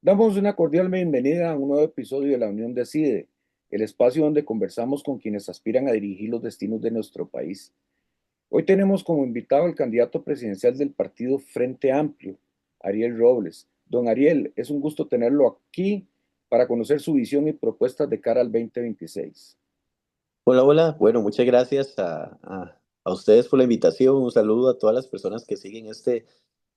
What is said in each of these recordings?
Damos una cordial bienvenida a un nuevo episodio de La Unión Decide, el espacio donde conversamos con quienes aspiran a dirigir los destinos de nuestro país. Hoy tenemos como invitado al candidato presidencial del partido Frente Amplio, Ariel Robles. Don Ariel, es un gusto tenerlo aquí para conocer su visión y propuestas de cara al 2026. Hola, hola. Bueno, muchas gracias a ustedes por la invitación. Un saludo a todas las personas que siguen este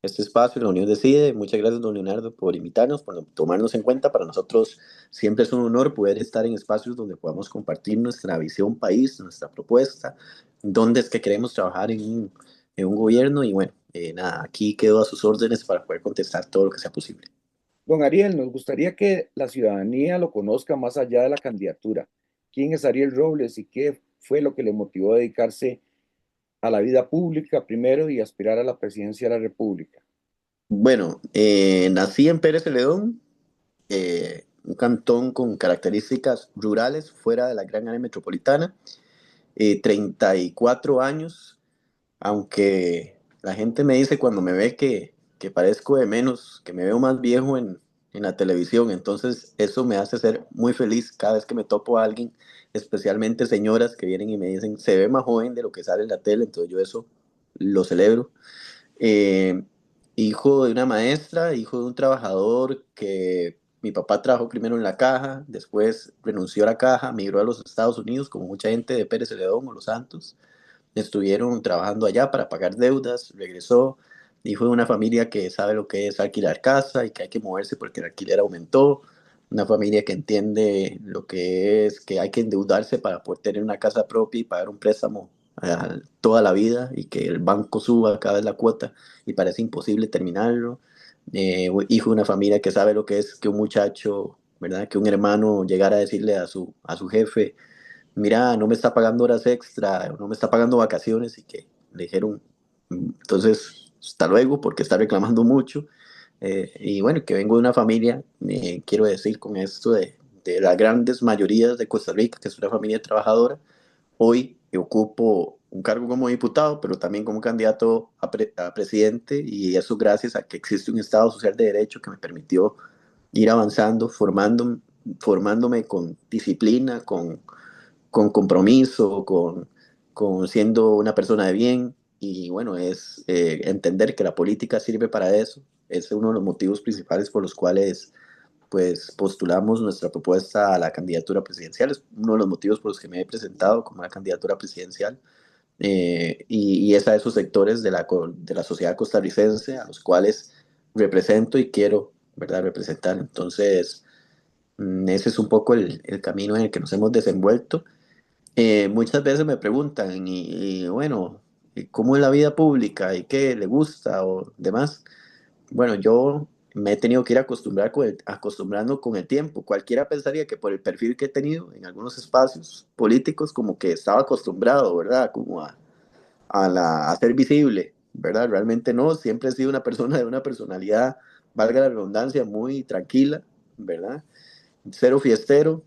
espacio, la Unión Decide. Muchas gracias, don Leonardo, por invitarnos, por tomarnos en cuenta. Para nosotros siempre es un honor poder estar en espacios donde podamos compartir nuestra visión país, nuestra propuesta, dónde es que queremos trabajar en un gobierno. Y bueno, nada, aquí quedo a sus órdenes para poder contestar todo lo que sea posible. Don Ariel, nos gustaría que la ciudadanía lo conozca más allá de la candidatura. ¿Quién es Ariel Robles y qué fue lo que le motivó a dedicarse a la vida pública primero y aspirar a la presidencia de la República? Bueno, nací en Pérez Celedón, un cantón con características rurales fuera de la gran área metropolitana. 34 años, aunque la gente me dice cuando me ve que parezco de menos, que me veo más viejo en la televisión. Entonces eso me hace ser muy feliz cada vez que me topo a alguien, especialmente señoras que vienen y me dicen, se ve más joven de lo que sale en la tele. Entonces yo eso lo celebro. eh, Hijo de una maestra, hijo de un trabajador que mi papá trabajó primero en la caja, después renunció a la caja, migró a los Estados Unidos, como mucha gente de Pérez Celedón o Los Santos. Estuvieron trabajando allá para pagar deudas, regresó, hijo de una familia que sabe lo que es alquilar casa y que hay que moverse porque el alquiler aumentó, una familia que entiende lo que es que hay que endeudarse para poder tener una casa propia y pagar un préstamo toda la vida y que el banco suba cada vez la cuota y parece imposible terminarlo. Hijo de una familia que sabe lo que es que un muchacho, ¿verdad? Que un hermano llegara a decirle a su jefe, mira, no me está pagando horas extra, no me está pagando vacaciones y que le dijeron, entonces, hasta luego porque está reclamando mucho. Y bueno, que vengo de una familia, quiero decir con esto de las grandes mayorías de Costa Rica, que es una familia trabajadora. Hoy ocupo un cargo como diputado, pero también como candidato a presidente, y eso gracias a que existe un Estado social de derecho que me permitió ir avanzando, formándome con disciplina, con compromiso, con siendo una persona de bien. Y bueno, es entender que la política sirve para eso. Es uno de los motivos principales por los cuales pues postulamos nuestra propuesta a la candidatura presidencial. Es uno de los motivos por los que me he presentado como una candidatura presidencial. Y es a esos sectores de la sociedad costarricense a los cuales represento y quiero, ¿verdad?, representar. Entonces, ese es un poco el camino en el que nos hemos desenvuelto. Muchas veces me preguntan, y bueno, ¿y cómo es la vida pública? ¿Y qué le gusta o demás? Bueno, yo me he tenido que ir acostumbrando con el tiempo. Cualquiera pensaría que por el perfil que he tenido en algunos espacios políticos, como que estaba acostumbrado, ¿verdad? Como a ser visible, ¿verdad? Realmente no, siempre he sido una persona de una personalidad, valga la redundancia, muy tranquila, ¿verdad? Cero fiestero,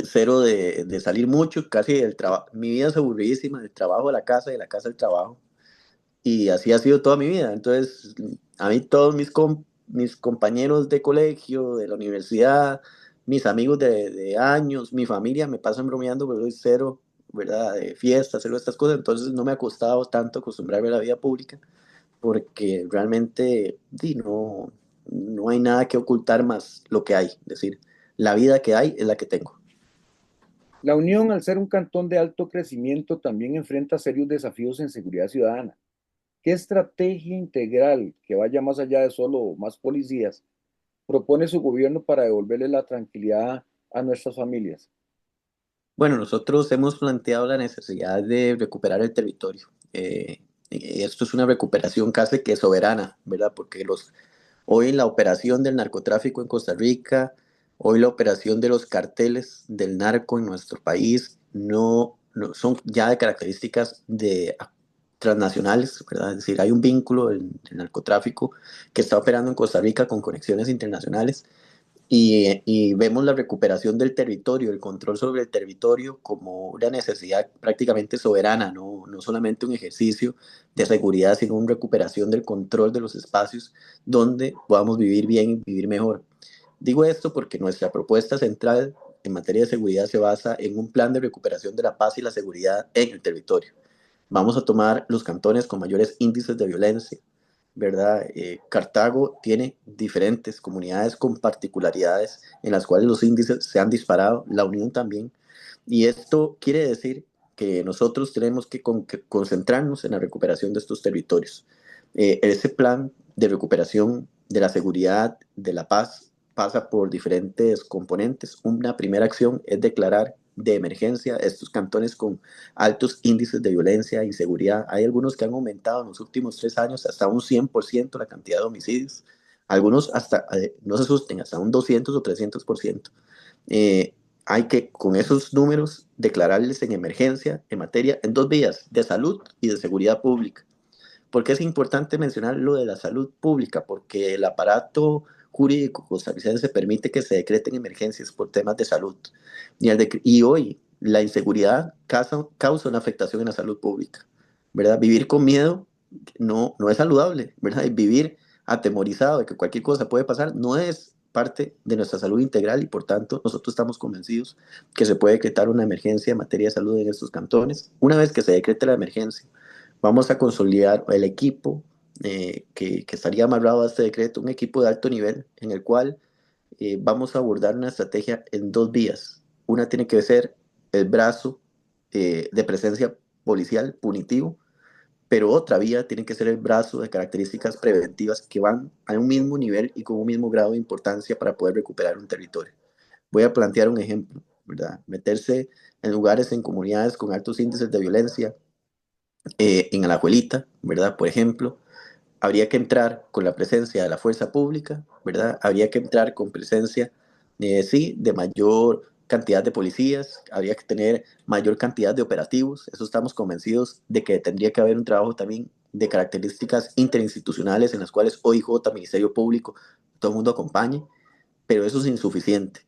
cero de salir mucho, casi del trabajo. Mi vida es aburridísima, del trabajo a la casa y de la casa al trabajo. Y así ha sido toda mi vida. Entonces, a mí todos mis compañeros de colegio, de la universidad, mis amigos de años, mi familia me pasan bromeando, pero soy cero, ¿verdad? De fiestas, cero de estas cosas. Entonces, no me ha costado tanto acostumbrarme a la vida pública porque realmente no hay nada que ocultar más lo que hay. Es decir, la vida que hay es la que tengo. La Unión, al ser un cantón de alto crecimiento, también enfrenta serios desafíos en seguridad ciudadana. ¿Qué estrategia integral que vaya más allá de solo más policías propone su gobierno para devolverle la tranquilidad a nuestras familias? Bueno, nosotros hemos planteado la necesidad de recuperar el territorio. Y esto es una recuperación casi que soberana, ¿verdad? Porque hoy la operación del narcotráfico en Costa Rica, hoy la operación de los carteles del narco en nuestro país no son ya de características transnacionales, ¿verdad? Es decir, hay un vínculo del narcotráfico que está operando en Costa Rica con conexiones internacionales y vemos la recuperación del territorio, el control sobre el territorio como una necesidad prácticamente soberana, no solamente un ejercicio de seguridad, sino una recuperación del control de los espacios donde podamos vivir bien y vivir mejor. Digo esto porque nuestra propuesta central en materia de seguridad se basa en un plan de recuperación de la paz y la seguridad en el territorio. Vamos a tomar los cantones con mayores índices de violencia, ¿verdad? Cartago tiene diferentes comunidades con particularidades en las cuales los índices se han disparado, la Unión también, y esto quiere decir que nosotros tenemos que concentrarnos en la recuperación de estos territorios. Ese plan de recuperación de la seguridad, de la paz, pasa por diferentes componentes. Una primera acción es declarar de emergencia estos cantones con altos índices de violencia e inseguridad. Hay algunos que han aumentado en los últimos 3 años hasta un 100% la cantidad de homicidios. Algunos hasta, no se asusten, hasta un 200 o 300%. Eh, Hay que, con esos números, declararles en emergencia en materia, en 2 vías, de salud y de seguridad pública. ¿Por qué es importante mencionar lo de la salud pública? Porque el aparato jurídico costarricense permite que se decreten emergencias por temas de salud. Y hoy la inseguridad causa una afectación en la salud pública, ¿verdad? Vivir con miedo no es saludable, ¿verdad? Y vivir atemorizado de que cualquier cosa puede pasar no es parte de nuestra salud integral y por tanto nosotros estamos convencidos que se puede decretar una emergencia en materia de salud en estos cantones. Una vez que se decrete la emergencia, vamos a consolidar el equipo que estaría amarrado a este decreto, un equipo de alto nivel en el cual vamos a abordar una estrategia en 2 vías. Una tiene que ser el brazo de presencia policial punitivo, pero otra vía tiene que ser el brazo de características preventivas que van a un mismo nivel y con un mismo grado de importancia para poder recuperar un territorio. Voy a plantear un ejemplo, ¿verdad? Meterse en lugares, en comunidades con altos índices de violencia, en Alajuelita, ¿verdad? Por ejemplo, habría que entrar con la presencia de la fuerza pública, ¿verdad? Habría que entrar con presencia, sí, de mayor cantidad de policías, habría que tener mayor cantidad de operativos. Eso estamos convencidos de que tendría que haber un trabajo también de características interinstitucionales en las cuales OIJ, Ministerio Público, todo el mundo acompañe, pero eso es insuficiente.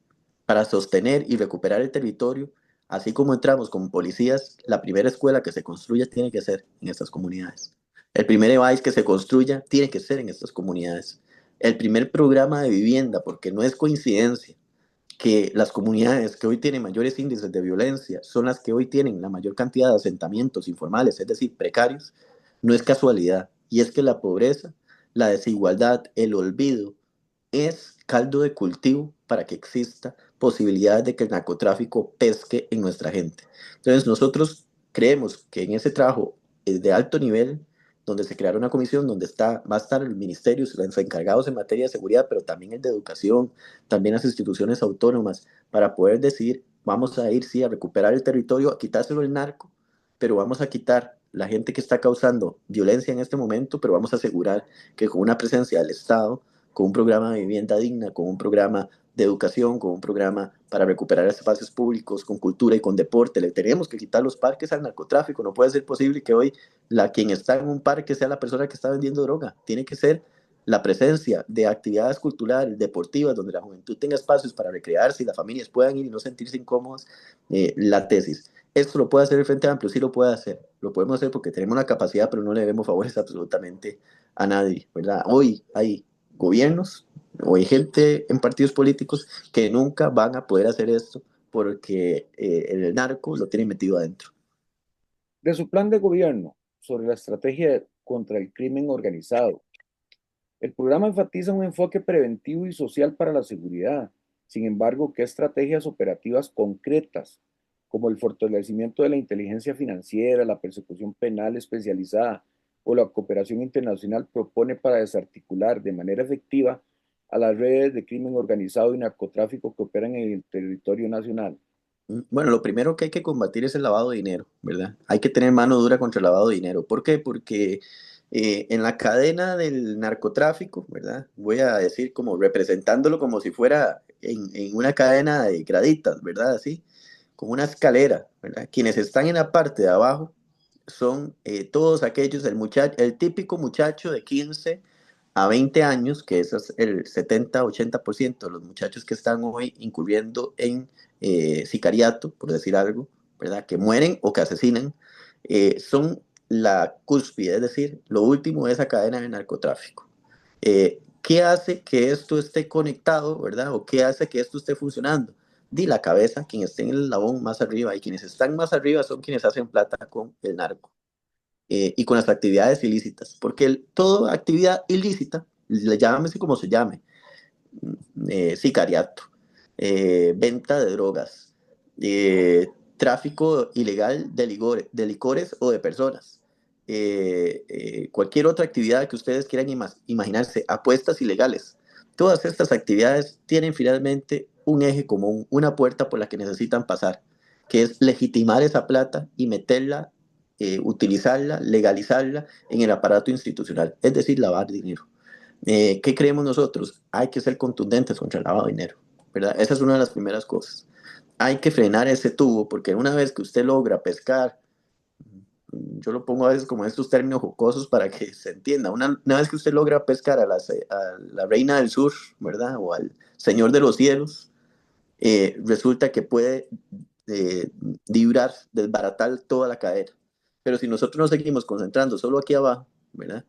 Para sostener y recuperar el territorio, así como entramos como policías, la primera escuela que se construya tiene que ser en estas comunidades. El primer EVAIS que se construya tiene que ser en estas comunidades. El primer programa de vivienda, porque no es coincidencia que las comunidades que hoy tienen mayores índices de violencia son las que hoy tienen la mayor cantidad de asentamientos informales, es decir, precarios, no es casualidad. Y es que la pobreza, la desigualdad, el olvido, es caldo de cultivo para que exista posibilidades de que el narcotráfico pesque en nuestra gente. Entonces nosotros creemos que en ese trabajo de alto nivel, donde se creará una comisión donde va a estar el ministerio, los encargados en materia de seguridad, pero también el de educación, también las instituciones autónomas, para poder decir, vamos a ir, sí, a recuperar el territorio, a quitárselo el narco, pero vamos a quitar la gente que está causando violencia en este momento, pero vamos a asegurar que con una presencia del Estado, con un programa de vivienda digna, con un programa de educación, con un programa para recuperar espacios públicos, con cultura y con deporte. Le tenemos que quitar los parques al narcotráfico. No puede ser posible que hoy quien está en un parque sea la persona que está vendiendo droga. Tiene que ser la presencia de actividades culturales, deportivas, donde la juventud tenga espacios para recrearse y las familias puedan ir y no sentirse incómodas. La tesis. Esto lo puede hacer el Frente Amplio, sí lo puede hacer. Lo podemos hacer porque tenemos la capacidad, pero no le debemos favores absolutamente a nadie, ¿verdad? Hoy hay gobiernos o hay gente en partidos políticos que nunca van a poder hacer esto porque el narco lo tiene metido adentro. De su plan de gobierno sobre la estrategia contra el crimen organizado, el programa enfatiza un enfoque preventivo y social para la seguridad. Sin embargo, ¿qué estrategias operativas concretas, como el fortalecimiento de la inteligencia financiera, la persecución penal especializada o la cooperación internacional, propone para desarticular de manera efectiva a las redes de crimen organizado y narcotráfico que operan en el territorio nacional? Bueno, lo primero que hay que combatir es el lavado de dinero, ¿verdad? Hay que tener mano dura contra el lavado de dinero. ¿Por qué? Porque en la cadena del narcotráfico, ¿verdad? Voy a decir como representándolo como si fuera en una cadena de graditas, ¿verdad? Así, como una escalera, ¿verdad? Quienes están en la parte de abajo son todos aquellos, el típico muchacho de 15 a 20 años, que ese es el 70-80% de los muchachos que están hoy incurriendo en sicariato, por decir algo, ¿verdad? Que mueren o que asesinan, son la cúspide, es decir, lo último de esa cadena de narcotráfico. ¿Qué hace que esto esté conectado, verdad? ¿O qué hace que esto esté funcionando? Di la cabeza, quien esté en el eslabón más arriba, y quienes están más arriba son quienes hacen plata con el narco y con las actividades ilícitas, porque toda actividad ilícita, le llámese como se llame, sicariato, venta de drogas, tráfico ilegal de licores o de personas, cualquier otra actividad que ustedes quieran imaginarse, apuestas ilegales. Todas estas actividades tienen finalmente un eje común, una puerta por la que necesitan pasar, que es legitimar esa plata y meterla, utilizarla, legalizarla en el aparato institucional, es decir, lavar dinero. ¿Qué creemos nosotros? Hay que ser contundentes contra el lavado de dinero, ¿verdad? Esa es una de las primeras cosas. Hay que frenar ese tubo, porque una vez que usted logra pescar, yo lo pongo a veces como estos términos jocosos para que se entienda, una vez que usted logra pescar a la reina del sur, ¿verdad? O al señor de los cielos, resulta que puede eh, librar, desbaratar toda la cadena. Pero si nosotros nos seguimos concentrando solo aquí abajo, ¿verdad?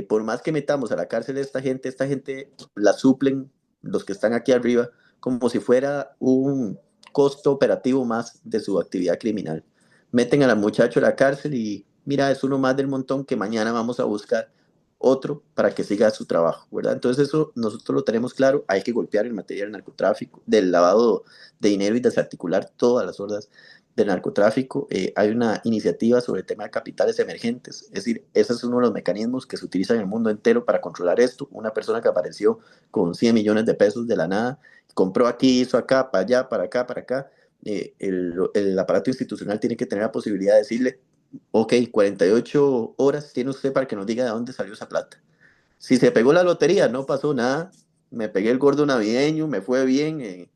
Por más que metamos a la cárcel a esta gente la suplen los que están aquí arriba como si fuera un costo operativo más de su actividad criminal. Meten a la muchacha a la cárcel y mira, es uno más del montón que mañana vamos a buscar otro para que siga su trabajo, ¿verdad? Entonces eso nosotros lo tenemos claro, hay que golpear en materia del narcotráfico, del lavado de dinero y desarticular todas las hordas del narcotráfico. Hay una iniciativa sobre el tema de capitales emergentes, es decir, ese es uno de los mecanismos que se utiliza en el mundo entero para controlar esto. Una persona que apareció con 100 millones de pesos de la nada, compró aquí, hizo acá, para allá, para acá, para acá. El aparato institucional tiene que tener la posibilidad de decirle, ok, 48 horas tiene usted para que nos diga de dónde salió esa plata. Si se pegó la lotería, no pasó nada. Me pegué el gordo navideño, me fue bien,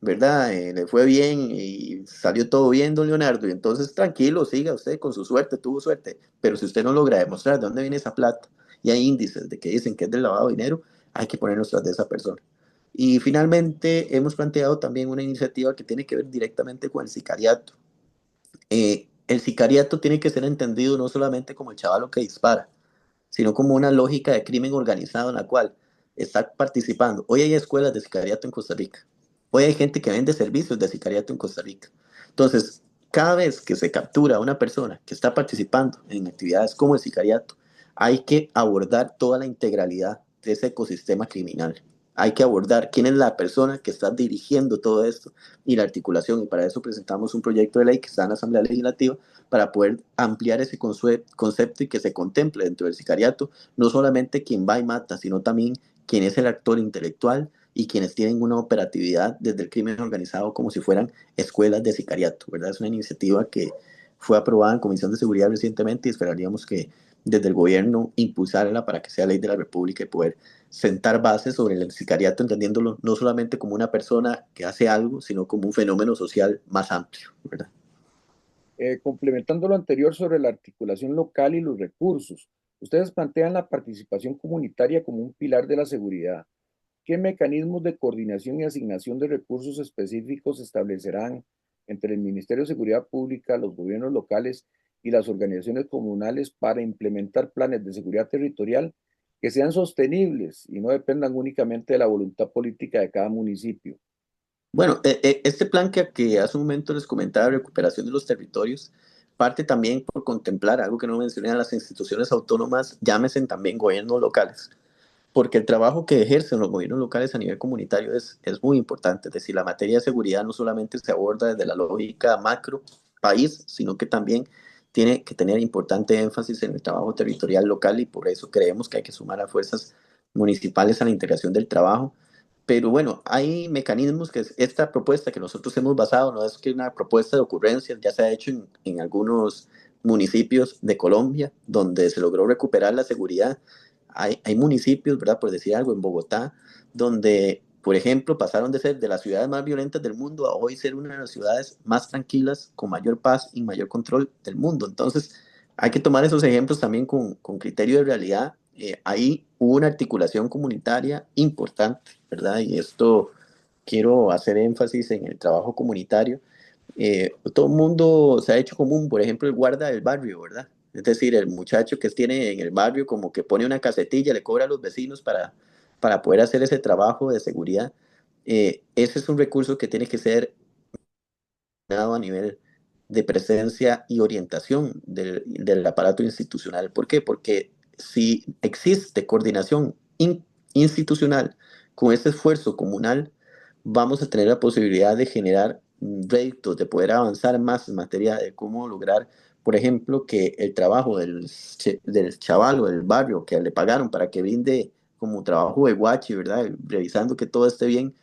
¿verdad? Le fue bien y salió todo bien, don Leonardo. Y entonces, tranquilo, siga usted con su suerte, tuvo suerte. Pero si usted no logra demostrar de dónde viene esa plata, y hay índices de que dicen que es del lavado de dinero, hay que ponernos tras de esa persona. Y finalmente, hemos planteado también una iniciativa que tiene que ver directamente con el sicariato. El sicariato tiene que ser entendido no solamente como el chavalo que dispara, sino como una lógica de crimen organizado en la cual está participando. Hoy hay escuelas de sicariato en Costa Rica. Hoy hay gente que vende servicios de sicariato en Costa Rica. Entonces, cada vez que se captura a una persona que está participando en actividades como el sicariato, hay que abordar toda la integralidad de ese ecosistema criminal. Hay que abordar quién es la persona que está dirigiendo todo esto y la articulación. Y para eso presentamos un proyecto de ley que está en la Asamblea Legislativa para poder ampliar ese concepto y que se contemple dentro del sicariato no solamente quien va y mata, sino también quien es el actor intelectual y quienes tienen una operatividad desde el crimen organizado como si fueran escuelas de sicariato, ¿verdad? Es una iniciativa que fue aprobada en Comisión de Seguridad recientemente y esperaríamos que desde el gobierno impulsarla para que sea ley de la República y poder sentar bases sobre el sicariato, entendiéndolo no solamente como una persona que hace algo, sino como un fenómeno social más amplio, ¿verdad? Complementando lo anterior sobre la articulación local y los recursos, ustedes plantean la participación comunitaria como un pilar de la seguridad. ¿Qué mecanismos de coordinación y asignación de recursos específicos se establecerán entre el Ministerio de Seguridad Pública, los gobiernos locales y las organizaciones comunales para implementar planes de seguridad territorial que sean sostenibles y no dependan únicamente de la voluntad política de cada municipio? Bueno, este plan que hace un momento les comentaba, de recuperación de los territorios, parte también por contemplar algo que no mencioné a las instituciones autónomas, llámesen también gobiernos locales, porque el trabajo que ejercen los gobiernos locales a nivel comunitario es muy importante. Es decir, la materia de seguridad no solamente se aborda desde la lógica macro país, sino que también tiene que tener importante énfasis en el trabajo territorial local y por eso creemos que hay que sumar a fuerzas municipales a la integración del trabajo. Pero bueno, hay mecanismos que esta propuesta que nosotros hemos basado no es que una propuesta de ocurrencias, ya se ha hecho en algunos municipios de Colombia donde se logró recuperar la seguridad. Hay municipios, ¿verdad? Por decir algo, en Bogotá, donde, por ejemplo, pasaron de ser de las ciudades más violentas del mundo a hoy ser una de las ciudades más tranquilas, con mayor paz y mayor control del mundo. Entonces, hay que tomar esos ejemplos también con criterio de realidad. Ahí hubo una articulación comunitaria importante, ¿verdad? Y esto quiero hacer énfasis en el trabajo comunitario. Todo el mundo se ha hecho común, por ejemplo, el guarda del barrio, ¿verdad? Es decir, el muchacho que tiene en el barrio como que pone una casetilla, le cobra a los vecinos para poder hacer ese trabajo de seguridad. Ese es un recurso que tiene que ser dado a nivel de presencia y orientación del aparato institucional. ¿Por qué? Porque si existe coordinación institucional con ese esfuerzo comunal, vamos a tener la posibilidad de generar réditos, de poder avanzar más en materia de cómo lograr, por ejemplo, que el trabajo del chaval o del barrio que le pagaron para que brinde como trabajo de guachi, ¿verdad? Revisando que todo esté bien,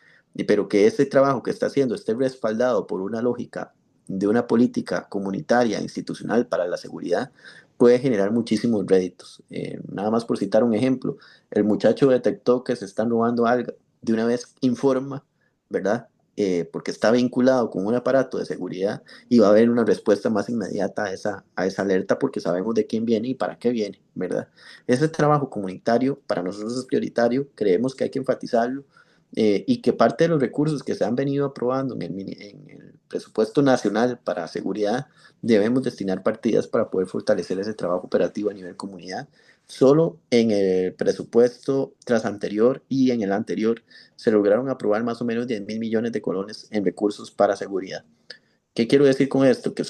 pero que ese trabajo que está haciendo esté respaldado por una lógica de una política comunitaria, institucional para la seguridad, puede generar muchísimos réditos. Nada más por citar un ejemplo, el muchacho detectó que se están robando algo, de una vez informa, ¿verdad? Porque está vinculado con un aparato de seguridad y va a haber una respuesta más inmediata a esa alerta porque sabemos de quién viene y para qué viene, ¿verdad? Ese trabajo comunitario para nosotros es prioritario, creemos que hay que enfatizarlo, y que parte de los recursos que se han venido aprobando en el presupuesto nacional para seguridad debemos destinar partidas para poder fortalecer ese trabajo operativo a nivel comunidad. Solo en el presupuesto tras anterior y en el anterior se lograron aprobar más o menos 10.000 millones de colones en recursos para seguridad. ¿Qué quiero decir con esto? Que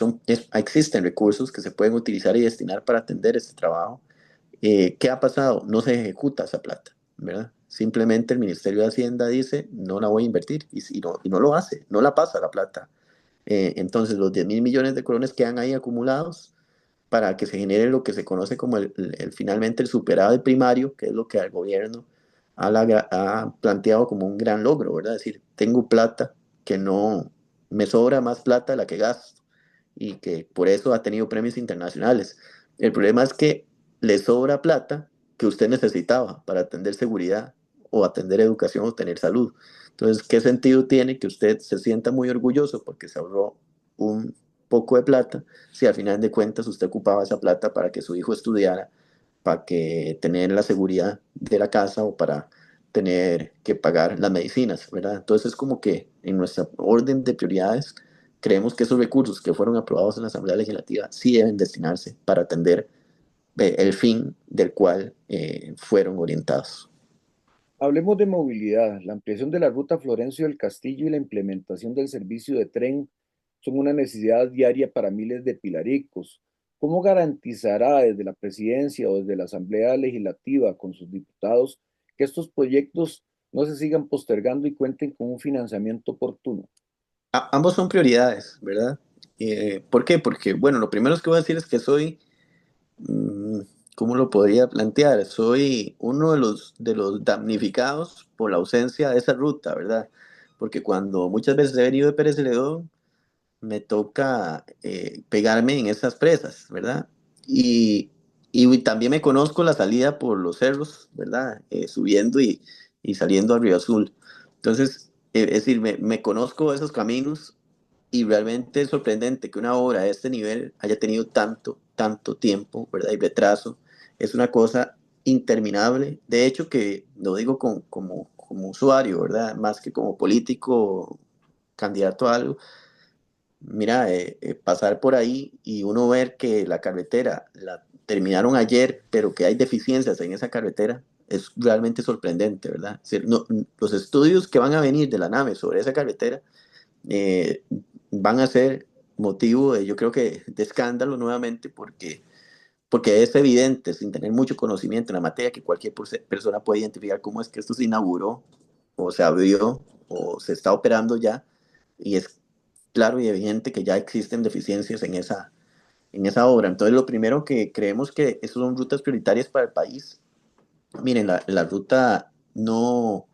existen recursos que se pueden utilizar y destinar para atender este trabajo. ¿Qué ha pasado? No se ejecuta esa plata, ¿verdad? Simplemente el Ministerio de Hacienda dice, no la voy a invertir, y no lo hace, no la pasa la plata. Entonces los 10.000 millones de colones quedan ahí acumulados para que se genere lo que se conoce como finalmente el superávit primario, que es lo que el gobierno ha planteado como un gran logro, ¿verdad? Es decir, tengo plata que no me sobra más plata de la que gasto y que por eso ha tenido premios internacionales. El problema es que le sobra plata que usted necesitaba para atender seguridad o atender educación o tener salud. Entonces, ¿qué sentido tiene que usted se sienta muy orgulloso porque se ahorró un poco de plata si al final de cuentas usted ocupaba esa plata para que su hijo estudiara, para que tener la seguridad de la casa o para tener que pagar las medicinas, ¿verdad? Entonces es como que en nuestra orden de prioridades creemos que esos recursos que fueron aprobados en la Asamblea Legislativa sí deben destinarse para atender el fin del cual fueron orientados. Hablemos de movilidad. La ampliación de la ruta Florencio del Castillo y la implementación del servicio de tren son una necesidad diaria para miles de pilaricos. ¿Cómo garantizará desde la presidencia o desde la Asamblea Legislativa con sus diputados que estos proyectos no se sigan postergando y cuenten con un financiamiento oportuno? Ambos son prioridades, ¿verdad? ¿Por qué? Porque, bueno, lo primero que voy a decir es que soy, mm, ¿cómo lo podría plantear? Soy uno de los damnificados por la ausencia de esa ruta, ¿verdad? Porque cuando muchas veces he venido de Pérez Celedón, me toca pegarme en esas presas, ¿verdad? Y también me conozco la salida por los cerros, ¿verdad? Subiendo y saliendo a Río Azul. Entonces, es decir, me conozco esos caminos y realmente es sorprendente que una obra de este nivel haya tenido tanto tiempo, ¿verdad? Y retraso. Es una cosa interminable. De hecho, que lo digo como usuario, ¿verdad? Más que como político, candidato a algo. Mira, pasar por ahí y uno ver que la carretera la terminaron ayer, pero que hay deficiencias en esa carretera, es realmente sorprendente, ¿verdad? Es decir, los estudios que van a venir de la nave sobre esa carretera eh, van a ser motivo de, yo creo que, de escándalo nuevamente, porque es evidente, sin tener mucho conocimiento en la materia, que cualquier persona puede identificar cómo es que esto se inauguró, o se abrió, o se está operando ya, y es claro y evidente que ya existen deficiencias en esa obra. Entonces, lo primero que creemos que esas son rutas prioritarias para el país. Miren, la ruta no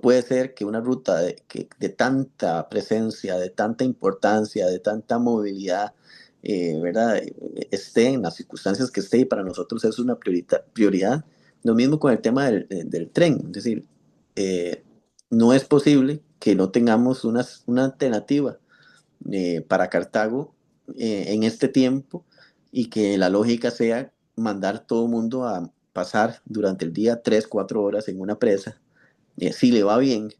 puede ser que una ruta de tanta presencia, de tanta importancia, de tanta movilidad, ¿verdad? Esté en las circunstancias que esté y para nosotros es una prioridad. Lo mismo con el tema del tren, es decir, eh, no es posible que no tengamos una alternativa para Cartago en este tiempo y que la lógica sea mandar todo el mundo a pasar durante el día 3, 4 horas en una presa, si le va bien,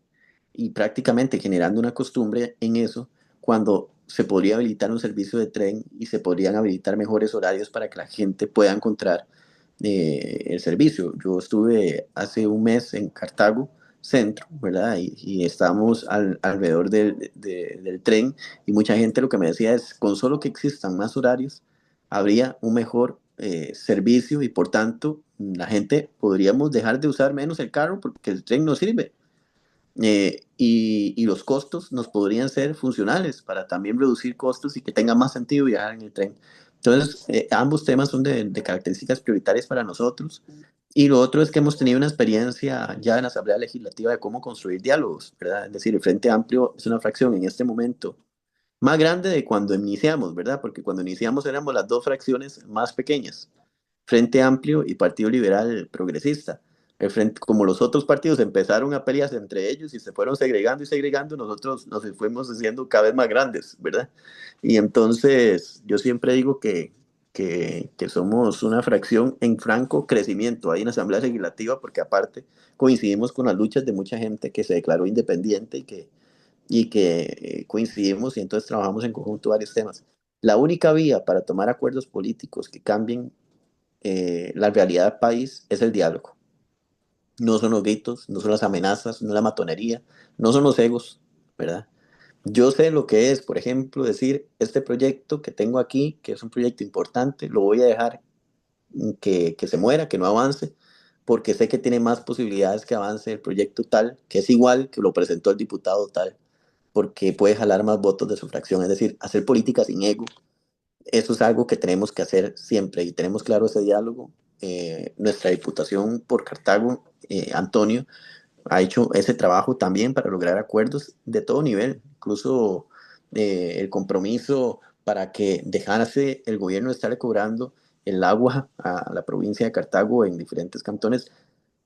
y prácticamente generando una costumbre en eso, cuando se podría habilitar un servicio de tren y se podrían habilitar mejores horarios para que la gente pueda encontrar el servicio. Yo estuve hace un mes en Cartago Centro, ¿verdad? Y estábamos alrededor del tren y mucha gente lo que me decía es, con solo que existan más horarios, habría un mejor servicio y por tanto la gente podríamos dejar de usar menos el carro porque el tren no sirve. Y los costos nos podrían ser funcionales para también reducir costos y que tenga más sentido viajar en el tren. Entonces, ambos temas son de características prioritarias para nosotros. Y lo otro es que hemos tenido una experiencia ya en la Asamblea Legislativa de cómo construir diálogos, ¿verdad? Es decir, el Frente Amplio es una fracción en este momento más grande de cuando iniciamos, ¿verdad? Porque cuando iniciamos éramos las dos fracciones más pequeñas. Frente Amplio y Partido Liberal Progresista. El frente, como los otros partidos empezaron a pelearse entre ellos y se fueron segregando y segregando, nosotros nos fuimos haciendo cada vez más grandes, ¿verdad? Y entonces yo siempre digo que somos una fracción en franco crecimiento ahí en la Asamblea Legislativa, porque aparte coincidimos con las luchas de mucha gente que se declaró independiente y que coincidimos y entonces trabajamos en conjunto varios temas. La única vía para tomar acuerdos políticos que cambien la realidad del país es el diálogo. No son los gritos, no son las amenazas, no es la matonería, no son los egos, ¿verdad? Yo sé lo que es, por ejemplo, decir, este proyecto que tengo aquí, que es un proyecto importante, lo voy a dejar que se muera, que no avance, porque sé que tiene más posibilidades que avance el proyecto tal, que es igual que lo presentó el diputado tal, porque puede jalar más votos de su fracción. Es decir, hacer política sin ego, eso es algo que tenemos que hacer siempre y tenemos claro ese diálogo. Nuestra diputación por Cartago, Antonio, ha hecho ese trabajo también para lograr acuerdos de todo nivel, incluso el compromiso para que dejase el gobierno de estarle cobrando el agua a la provincia de Cartago en diferentes cantones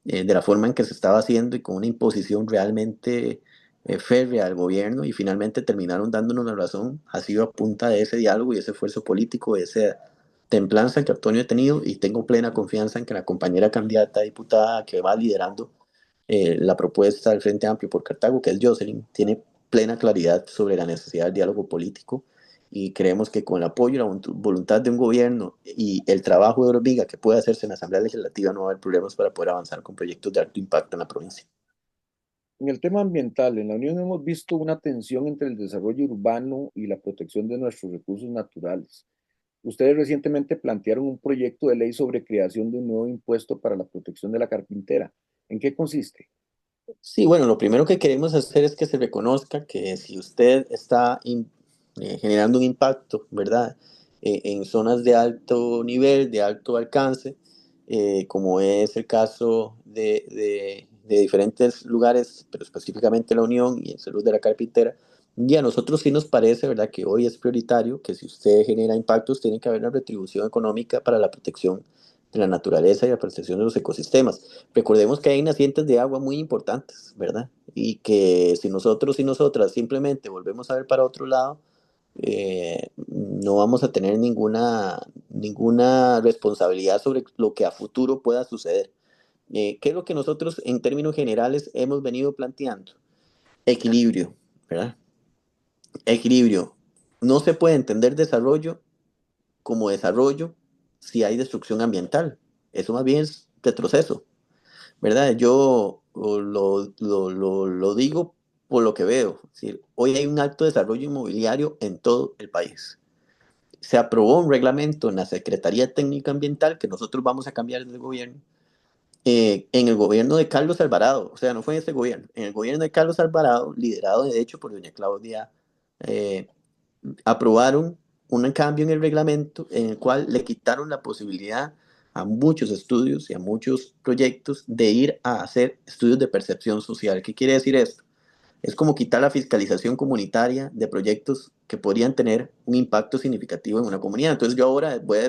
de la forma en que se estaba haciendo y con una imposición realmente férrea al gobierno y finalmente terminaron dándonos la razón, ha sido a punta de ese diálogo y ese esfuerzo político, de esa templanza que Antonio ha tenido y tengo plena confianza en que la compañera candidata a diputada que va liderando la propuesta del Frente Amplio por Cartago, que es Jocelyn, tiene plena claridad sobre la necesidad del diálogo político y creemos que con el apoyo y la voluntad de un gobierno y el trabajo de hormiga que puede hacerse en la Asamblea Legislativa no va a haber problemas para poder avanzar con proyectos de alto impacto en la provincia. En el tema ambiental, en la Unión hemos visto una tensión entre el desarrollo urbano y la protección de nuestros recursos naturales. Ustedes recientemente plantearon un proyecto de ley sobre creación de un nuevo impuesto para la protección de la carpintera. ¿En qué consiste? Sí, bueno, lo primero que queremos hacer es que se reconozca que si usted está generando un impacto, ¿verdad? En zonas de alto nivel, de alto alcance, como es el caso de diferentes lugares, pero específicamente la Unión y el Salud de la Carpintera, y a nosotros sí nos parece, ¿verdad?, que hoy es prioritario que si usted genera impactos, tiene que haber una retribución económica para la protección de la naturaleza y la protección de los ecosistemas. Recordemos que hay nacientes de agua muy importantes, ¿verdad? Y que si nosotros y nosotras simplemente volvemos a ver para otro lado, no vamos a tener ninguna responsabilidad sobre lo que a futuro pueda suceder. ¿Qué es lo que nosotros en términos generales hemos venido planteando? Equilibrio, ¿verdad? Equilibrio. No se puede entender desarrollo como desarrollo si hay destrucción ambiental. Eso más bien es retroceso. ¿Verdad? Yo lo digo por lo que veo. Es decir, hoy hay un alto desarrollo inmobiliario en todo el país. Se aprobó un reglamento en la Secretaría Técnica Ambiental que nosotros vamos a cambiar en el gobierno. En el gobierno de Carlos Alvarado, o sea, no fue en este gobierno, en el gobierno de Carlos Alvarado, liderado de hecho por doña Claudia, eh, aprobaron un cambio en el reglamento en el cual le quitaron la posibilidad a muchos estudios y a muchos proyectos de ir a hacer estudios de percepción social. ¿Qué quiere decir esto? Es como quitar la fiscalización comunitaria de proyectos que podrían tener un impacto significativo en una comunidad. Entonces yo ahora voy a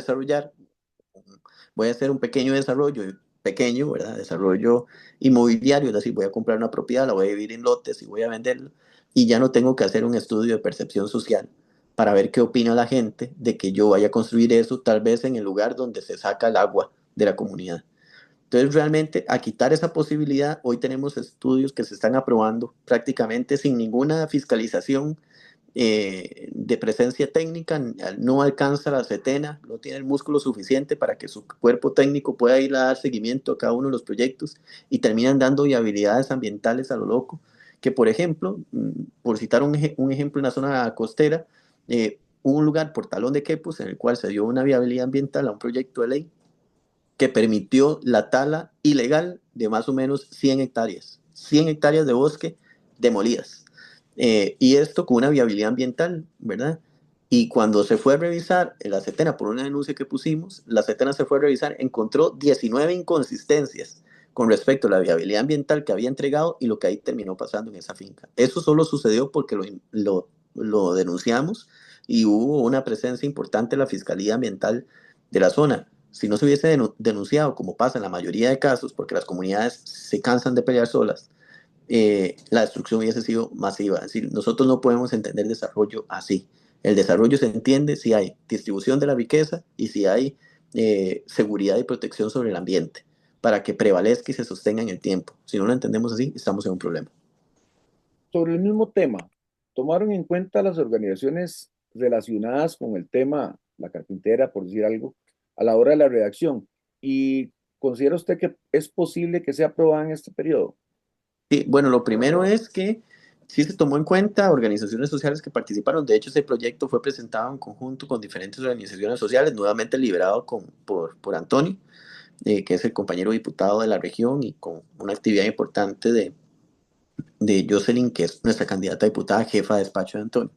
hacer un pequeño desarrollo, pequeño, ¿verdad? Desarrollo inmobiliario, es decir, voy a comprar una propiedad, la voy a dividir en lotes y voy a venderla y ya no tengo que hacer un estudio de percepción social para ver qué opina la gente de que yo vaya a construir eso tal vez en el lugar donde se saca el agua de la comunidad. Entonces, realmente, a quitar esa posibilidad, hoy tenemos estudios que se están aprobando prácticamente sin ninguna fiscalización de presencia técnica, no alcanza la setena, no tiene el músculo suficiente para que su cuerpo técnico pueda ir a dar seguimiento a cada uno de los proyectos y terminan dando viabilidades ambientales a lo loco, que por ejemplo, por citar un ejemplo en la zona costera, hubo un lugar, Portalón de Quepos, en el cual se dio una viabilidad ambiental a un proyecto de ley que permitió la tala ilegal de más o menos 100 hectáreas de bosque demolidas. Y esto con una viabilidad ambiental, ¿verdad? Y cuando se fue a revisar la Setena por una denuncia que pusimos, la Setena se fue a revisar, encontró 19 inconsistencias con respecto a la viabilidad ambiental que había entregado y lo que ahí terminó pasando en esa finca. Eso solo sucedió porque lo denunciamos y hubo una presencia importante de la Fiscalía Ambiental de la zona. Si no se hubiese denunciado, como pasa en la mayoría de casos, porque las comunidades se cansan de pelear solas, la destrucción hubiese sido masiva. Es decir, nosotros no podemos entender desarrollo así. El desarrollo se entiende si hay distribución de la riqueza y si hay seguridad y protección sobre el ambiente, para que prevalezca y se sostenga en el tiempo. Si no lo entendemos así, estamos en un problema. Sobre el mismo tema, ¿tomaron en cuenta las organizaciones relacionadas con el tema, la carpintera, por decir algo, a la hora de la redacción? ¿Y considera usted que es posible que sea aprobada en este periodo? Sí, bueno, lo primero es que sí se tomó en cuenta organizaciones sociales que participaron. De hecho, ese proyecto fue presentado en conjunto con diferentes organizaciones sociales, nuevamente liderado por Antonio, que es el compañero diputado de la región, y con una actividad importante de Jocelyn, que es nuestra candidata a diputada jefa de despacho de Antonio.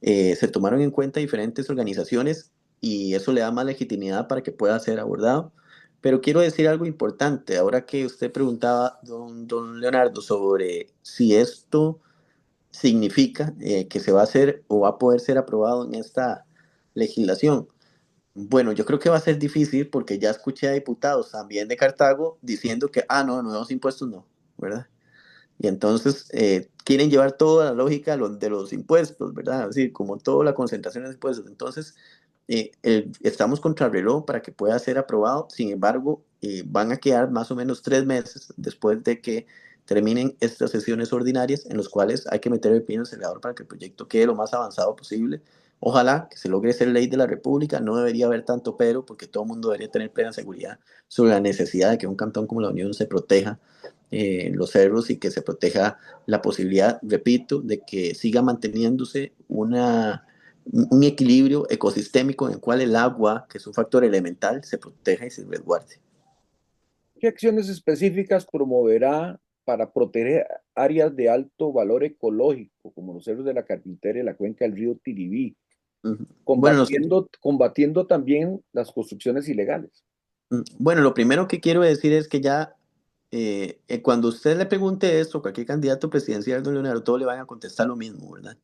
Se tomaron en cuenta diferentes organizaciones y eso le da más legitimidad para que pueda ser abordado. Pero quiero decir algo importante, ahora que usted preguntaba, don Leonardo, sobre si esto significa que se va a hacer o va a poder ser aprobado en esta legislación. Bueno, yo creo que va a ser difícil porque ya escuché a diputados también de Cartago diciendo que, no, nuevos impuestos no, ¿verdad? Y entonces quieren llevar toda la lógica de los impuestos, ¿verdad? Así como toda la concentración de impuestos. Entonces, estamos contra reloj para que pueda ser aprobado. Sin embargo, van a quedar más o menos 3 meses después de que terminen estas sesiones ordinarias en los cuales hay que meter el pie en el acelerador para que el proyecto quede lo más avanzado posible. Ojalá que se logre ser ley de la República. No debería haber tanto pero, porque todo el mundo debería tener plena seguridad sobre la necesidad de que un cantón como la Unión se proteja los cerros y que se proteja la posibilidad, repito, de que siga manteniéndose un equilibrio ecosistémico en el cual el agua, que es un factor elemental, se proteja y se resguarde. ¿Qué acciones específicas promoverá para proteger áreas de alto valor ecológico, como los cerros de la Carpintera y la cuenca del río Tiribí, Bueno, combatiendo también las construcciones ilegales? bueno, lo primero que quiero decir es que ya cuando usted le pregunte esto a cualquier candidato presidencial, don Leonardo, todos le van a contestar lo mismo, ¿verdad?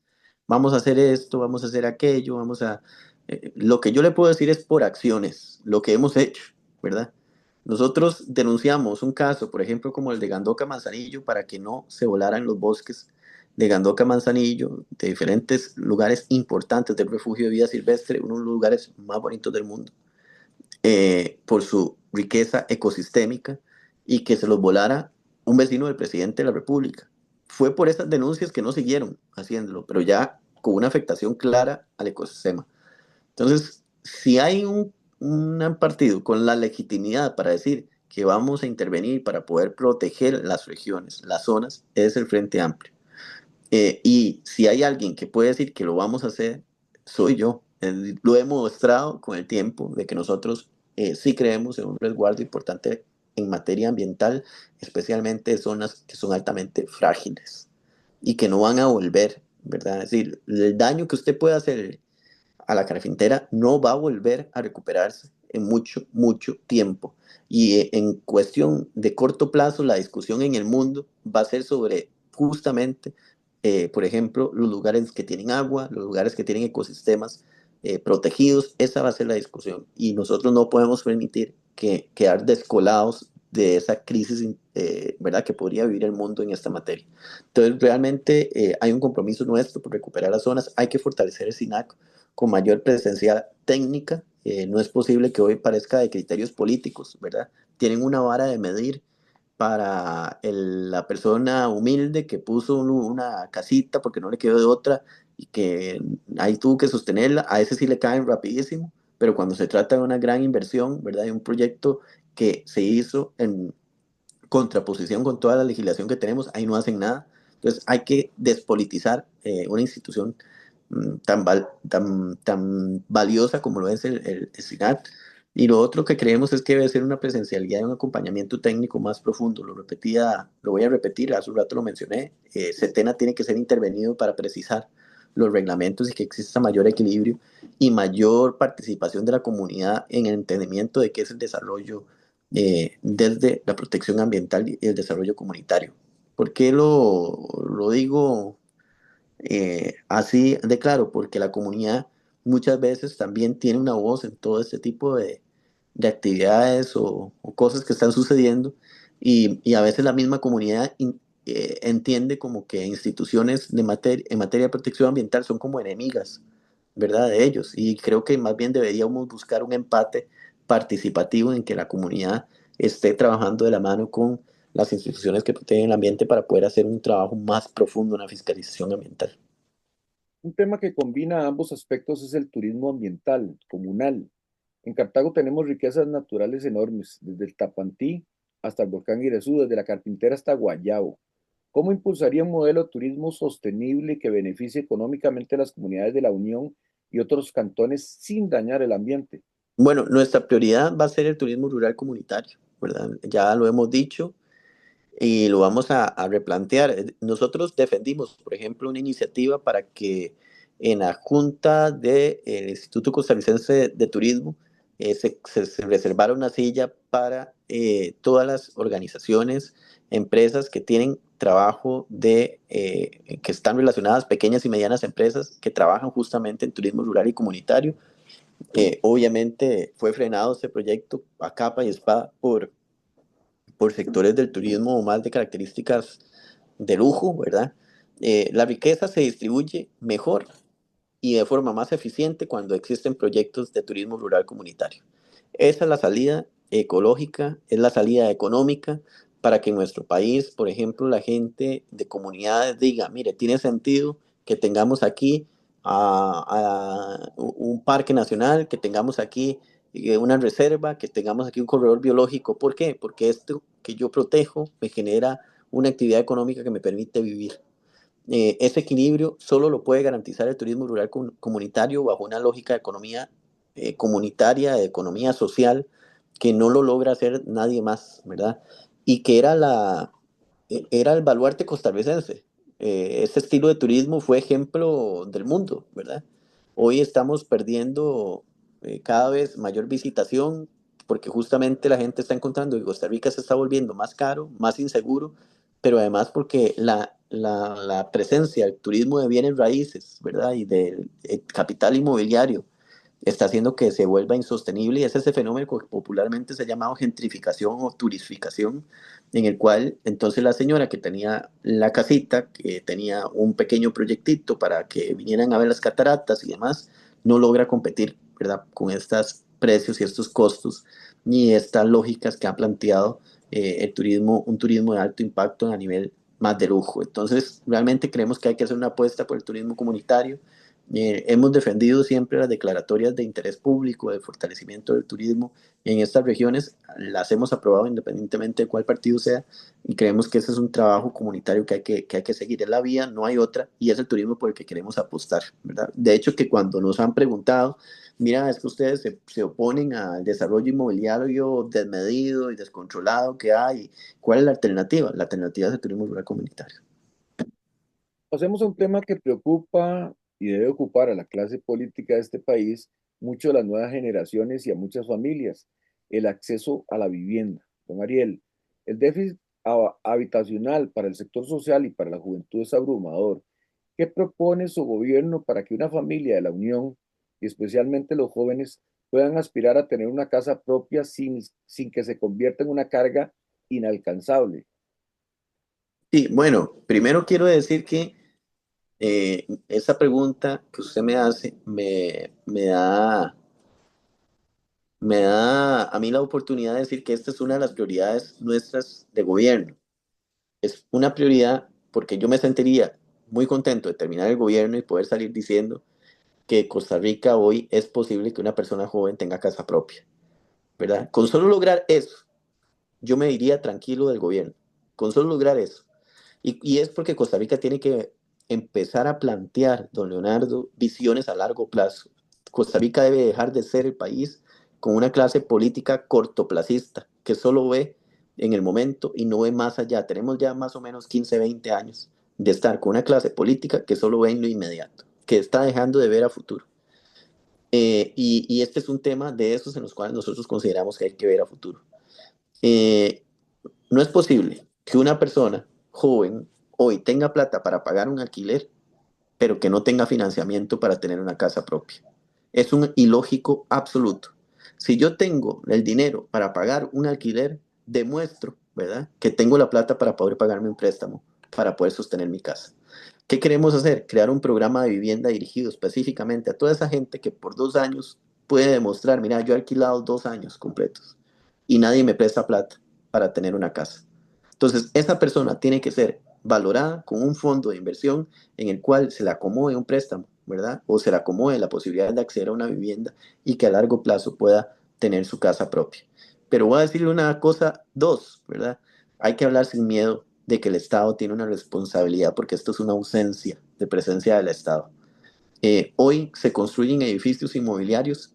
Vamos a hacer esto, vamos a hacer aquello, vamos a... lo que yo le puedo decir es por acciones, lo que hemos hecho, ¿verdad? Nosotros denunciamos un caso, por ejemplo, como el de Gandoca Manzanillo, para que no se volaran los bosques de Gandoca Manzanillo, de diferentes lugares importantes del refugio de vida silvestre, uno de los lugares más bonitos del mundo, por su riqueza ecosistémica, y que se los volara un vecino del presidente de la República. Fue por esas denuncias que no siguieron haciéndolo, pero ya con una afectación clara al ecosistema. Entonces, si hay un partido con la legitimidad para decir que vamos a intervenir para poder proteger las regiones, las zonas, es el Frente Amplio. Y si hay alguien que puede decir que lo vamos a hacer, soy yo. Lo he demostrado con el tiempo de que nosotros sí creemos en un resguardo importante en materia ambiental, especialmente de zonas que son altamente frágiles y que no van a volver, ¿verdad? Es decir, el daño que usted puede hacer a la carpintera no va a volver a recuperarse en mucho, mucho tiempo. Y en cuestión de corto plazo, la discusión en el mundo va a ser sobre justamente, por ejemplo, los lugares que tienen agua, los lugares que tienen ecosistemas protegidos. Esa va a ser la discusión. Y nosotros no podemos permitir quedar descolados de esa crisis, ¿verdad?, que podría vivir el mundo en esta materia. Entonces, realmente hay un compromiso nuestro por recuperar las zonas. Hay que fortalecer el SINAC con mayor presencia técnica. No es posible que hoy parezca de criterios políticos, ¿verdad? Tienen una vara de medir para la persona humilde que puso una casita porque no le quedó de otra, y que ahí tuvo que sostenerla, a ese sí le caen rapidísimo, pero cuando se trata de una gran inversión, ¿verdad? De un proyecto que se hizo en contraposición con toda la legislación que tenemos, ahí no hacen nada. Entonces hay que despolitizar una institución tan valiosa como lo es el SINAT. Y lo otro que creemos es que debe ser una presencialidad y un acompañamiento técnico más profundo. Lo voy a repetir, hace un rato lo mencioné. Setena tiene que ser intervenido para precisar los reglamentos y que exista mayor equilibrio y mayor participación de la comunidad en el entendimiento de qué es el desarrollo desde la protección ambiental y el desarrollo comunitario. ¿Por qué lo digo así de claro? Porque la comunidad muchas veces también tiene una voz en todo este tipo de actividades o cosas que están sucediendo y a veces la misma comunidad entiende como que instituciones en materia de protección ambiental son como enemigas, ¿verdad? De ellos. Y creo que más bien deberíamos buscar un empate participativo en que la comunidad esté trabajando de la mano con las instituciones que protegen el ambiente para poder hacer un trabajo más profundo en la fiscalización ambiental. Un tema que combina ambos aspectos es el turismo ambiental, comunal. En Cartago tenemos riquezas naturales enormes, desde el Tapantí hasta el volcán Irazú, desde la Carpintera hasta Guayabo. ¿Cómo impulsaría un modelo de turismo sostenible que beneficie económicamente a las comunidades de la Unión y otros cantones sin dañar el ambiente? Bueno, nuestra prioridad va a ser el turismo rural comunitario, ¿verdad? Ya lo hemos dicho y lo vamos a replantear. Nosotros defendimos, por ejemplo, una iniciativa para que en la Junta del Instituto Costarricense de Turismo se reservara una silla para todas las organizaciones, empresas que tienen trabajo que están relacionadas, pequeñas y medianas empresas que trabajan justamente en turismo rural y comunitario. Obviamente fue frenado este proyecto a capa y espada por sectores del turismo más de características de lujo, ¿verdad? La riqueza se distribuye mejor y de forma más eficiente cuando existen proyectos de turismo rural comunitario. Esa es la salida ecológica, es la salida económica para que en nuestro país, por ejemplo, la gente de comunidades diga, mire, tiene sentido que tengamos aquí un parque nacional, que tengamos aquí una reserva, que tengamos aquí un corredor biológico. ¿Por qué? Porque esto que yo protejo me genera una actividad económica que me permite vivir. Ese equilibrio solo lo puede garantizar el turismo rural comunitario bajo una lógica de economía comunitaria, de economía social, que no lo logra hacer nadie más, ¿verdad? Y que era el baluarte costarricense. Ese estilo de turismo fue ejemplo del mundo, ¿verdad? Hoy estamos perdiendo cada vez mayor visitación porque justamente la gente está encontrando que Costa Rica se está volviendo más caro, más inseguro, pero además porque la presencia del turismo de bienes raíces, ¿verdad? Y del capital inmobiliario está haciendo que se vuelva insostenible y es ese fenómeno que popularmente se ha llamado gentrificación o turistificación, en el cual entonces la señora que tenía la casita, que tenía un pequeño proyectito para que vinieran a ver las cataratas y demás, no logra competir, ¿verdad? Con estos precios y estos costos ni estas lógicas que ha planteado el turismo, un turismo de alto impacto a nivel más de lujo. Entonces, realmente creemos que hay que hacer una apuesta por el turismo comunitario. Hemos defendido siempre las declaratorias de interés público, de fortalecimiento del turismo en estas regiones, las hemos aprobado independientemente de cuál partido sea, y creemos que ese es un trabajo comunitario que hay que seguir, es la vía, no hay otra, y es el turismo por el que queremos apostar, ¿verdad? De hecho, que cuando nos han preguntado, mira, es que ustedes se oponen al desarrollo inmobiliario desmedido y descontrolado que hay, ¿cuál es la alternativa? La alternativa es el turismo rural comunitario. Pasemos a un tema que preocupa y debe ocupar a la clase política de este país, mucho a las nuevas generaciones y a muchas familias, el acceso a la vivienda. Don Ariel, el déficit habitacional para el sector social y para la juventud es abrumador. ¿Qué propone su gobierno para que una familia de la Unión, y especialmente los jóvenes, puedan aspirar a tener una casa propia sin que se convierta en una carga inalcanzable? Sí, bueno, primero quiero decir que esa pregunta que usted me hace me da a mí la oportunidad de decir que esta es una de las prioridades nuestras de gobierno. Es una prioridad porque yo me sentiría muy contento de terminar el gobierno y poder salir diciendo que Costa Rica hoy es posible que una persona joven tenga casa propia, ¿verdad? Con solo lograr eso, yo me iría tranquilo del gobierno, con solo lograr eso. Y es porque Costa Rica tiene que empezar a plantear, don Leonardo, visiones a largo plazo. Costa Rica debe dejar de ser el país con una clase política cortoplacista, que solo ve en el momento y no ve más allá. Tenemos ya más o menos 15, 20 años de estar con una clase política que solo ve en lo inmediato, que está dejando de ver a futuro. Y este es un tema de esos en los cuales nosotros consideramos que hay que ver a futuro. Eh, no es posible que una persona joven hoy tenga plata para pagar un alquiler, pero que no tenga financiamiento para tener una casa propia. Es un ilógico absoluto. Si yo tengo el dinero para pagar un alquiler, demuestro, ¿verdad?, que tengo la plata para poder pagarme un préstamo, para poder sostener mi casa. ¿Qué queremos hacer? Crear un programa de vivienda dirigido específicamente a toda esa gente que por 2 años puede demostrar, mira, yo he alquilado 2 años completos y nadie me presta plata para tener una casa. Entonces, esa persona tiene que ser valorada con un fondo de inversión en el cual se le acomode un préstamo, ¿verdad? O se le acomode la posibilidad de acceder a una vivienda y que a largo plazo pueda tener su casa propia. Pero voy a decirle una cosa, dos, ¿verdad? Hay que hablar sin miedo de que el Estado tiene una responsabilidad porque esto es una ausencia de presencia del Estado. Hoy se construyen edificios inmobiliarios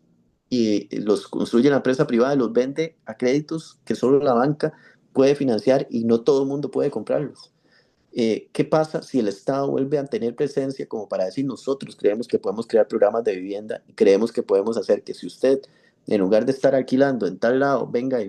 y los construye la empresa privada y los vende a créditos que solo la banca puede financiar y no todo el mundo puede comprarlos. ¿Qué pasa si el Estado vuelve a tener presencia como para decir nosotros creemos que podemos crear programas de vivienda y creemos que podemos hacer que si usted, en lugar de estar alquilando en tal lado, venga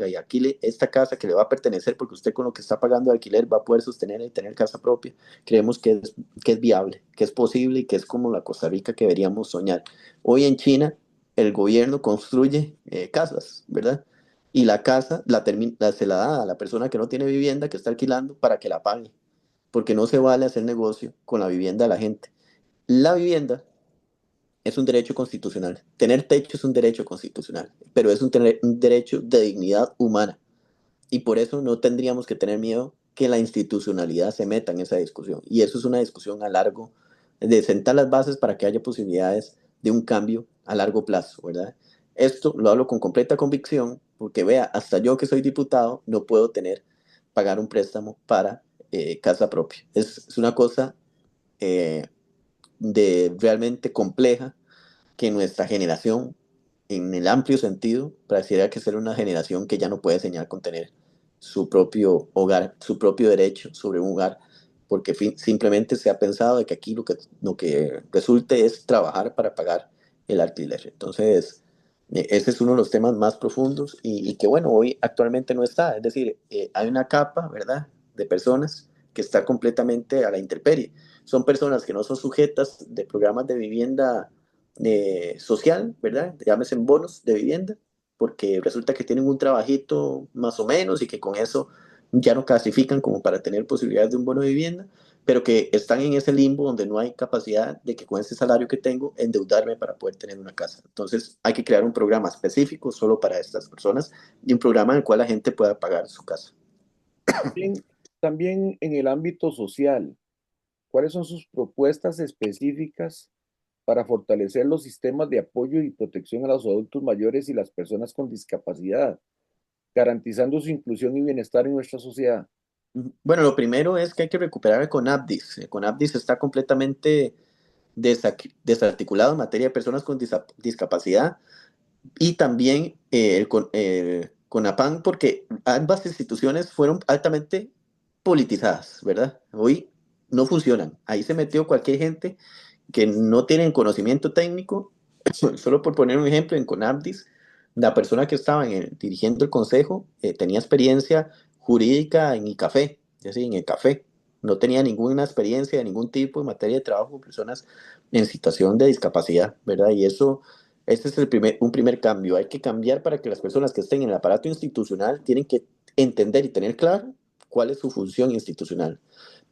y alquile esta casa que le va a pertenecer porque usted con lo que está pagando de alquiler va a poder sostener y tener casa propia? Creemos que es viable, que es posible y que es como la Costa Rica que deberíamos soñar. Hoy en China el gobierno construye casas, ¿verdad? Y la casa se la da a la persona que no tiene vivienda, que está alquilando, para que la pague, porque no se vale hacer negocio con la vivienda de la gente. La vivienda es un derecho constitucional. Tener techo es un derecho constitucional, pero es un derecho de dignidad humana. Y por eso no tendríamos que tener miedo que la institucionalidad se meta en esa discusión. Y eso es una discusión a largo, de sentar las bases para que haya posibilidades de un cambio a largo plazo, ¿verdad? Esto lo hablo con completa convicción, porque vea, hasta yo que soy diputado no puedo pagar un préstamo para casa propia. Es una cosa eh, de realmente compleja que nuestra generación, en el amplio sentido, pareciera que ser una generación que ya no puede soñar con tener su propio hogar, su propio derecho sobre un hogar, porque simplemente se ha pensado de que aquí lo que resulte es trabajar para pagar el alquiler. Entonces, ese es uno de los temas más profundos y que, bueno, hoy actualmente no está. Es decir, hay una capa, ¿verdad?, de personas que está completamente a la intemperie. Son personas que no son sujetas de programas de vivienda social, ¿verdad? Llámese en bonos de vivienda, porque resulta que tienen un trabajito más o menos y que con eso ya no clasifican como para tener posibilidades de un bono de vivienda, pero que están en ese limbo donde no hay capacidad de que con ese salario que tengo endeudarme para poder tener una casa. Entonces hay que crear un programa específico solo para estas personas y un programa en el cual la gente pueda pagar su casa. También, también en el ámbito social, ¿cuáles son sus propuestas específicas para fortalecer los sistemas de apoyo y protección a los adultos mayores y las personas con discapacidad, garantizando su inclusión y bienestar en nuestra sociedad? Bueno, lo primero es que hay que recuperar el CONAPDIS. El CONAPDIS está completamente desarticulado en materia de personas con discapacidad y también el CONAPAN, porque ambas instituciones fueron altamente politizadas, ¿verdad? Hoy no funcionan. Ahí se metió cualquier gente que no tiene conocimiento técnico. Solo por poner un ejemplo, en CONAPDIS, la persona que estaba dirigiendo el consejo tenía experiencia jurídica en ICAFE, es decir, en el café. No tenía ninguna experiencia de ningún tipo en materia de trabajo con personas en situación de discapacidad, ¿verdad? Y eso, este es un primer cambio. Hay que cambiar para que las personas que estén en el aparato institucional tienen que entender y tener claro cuál es su función institucional.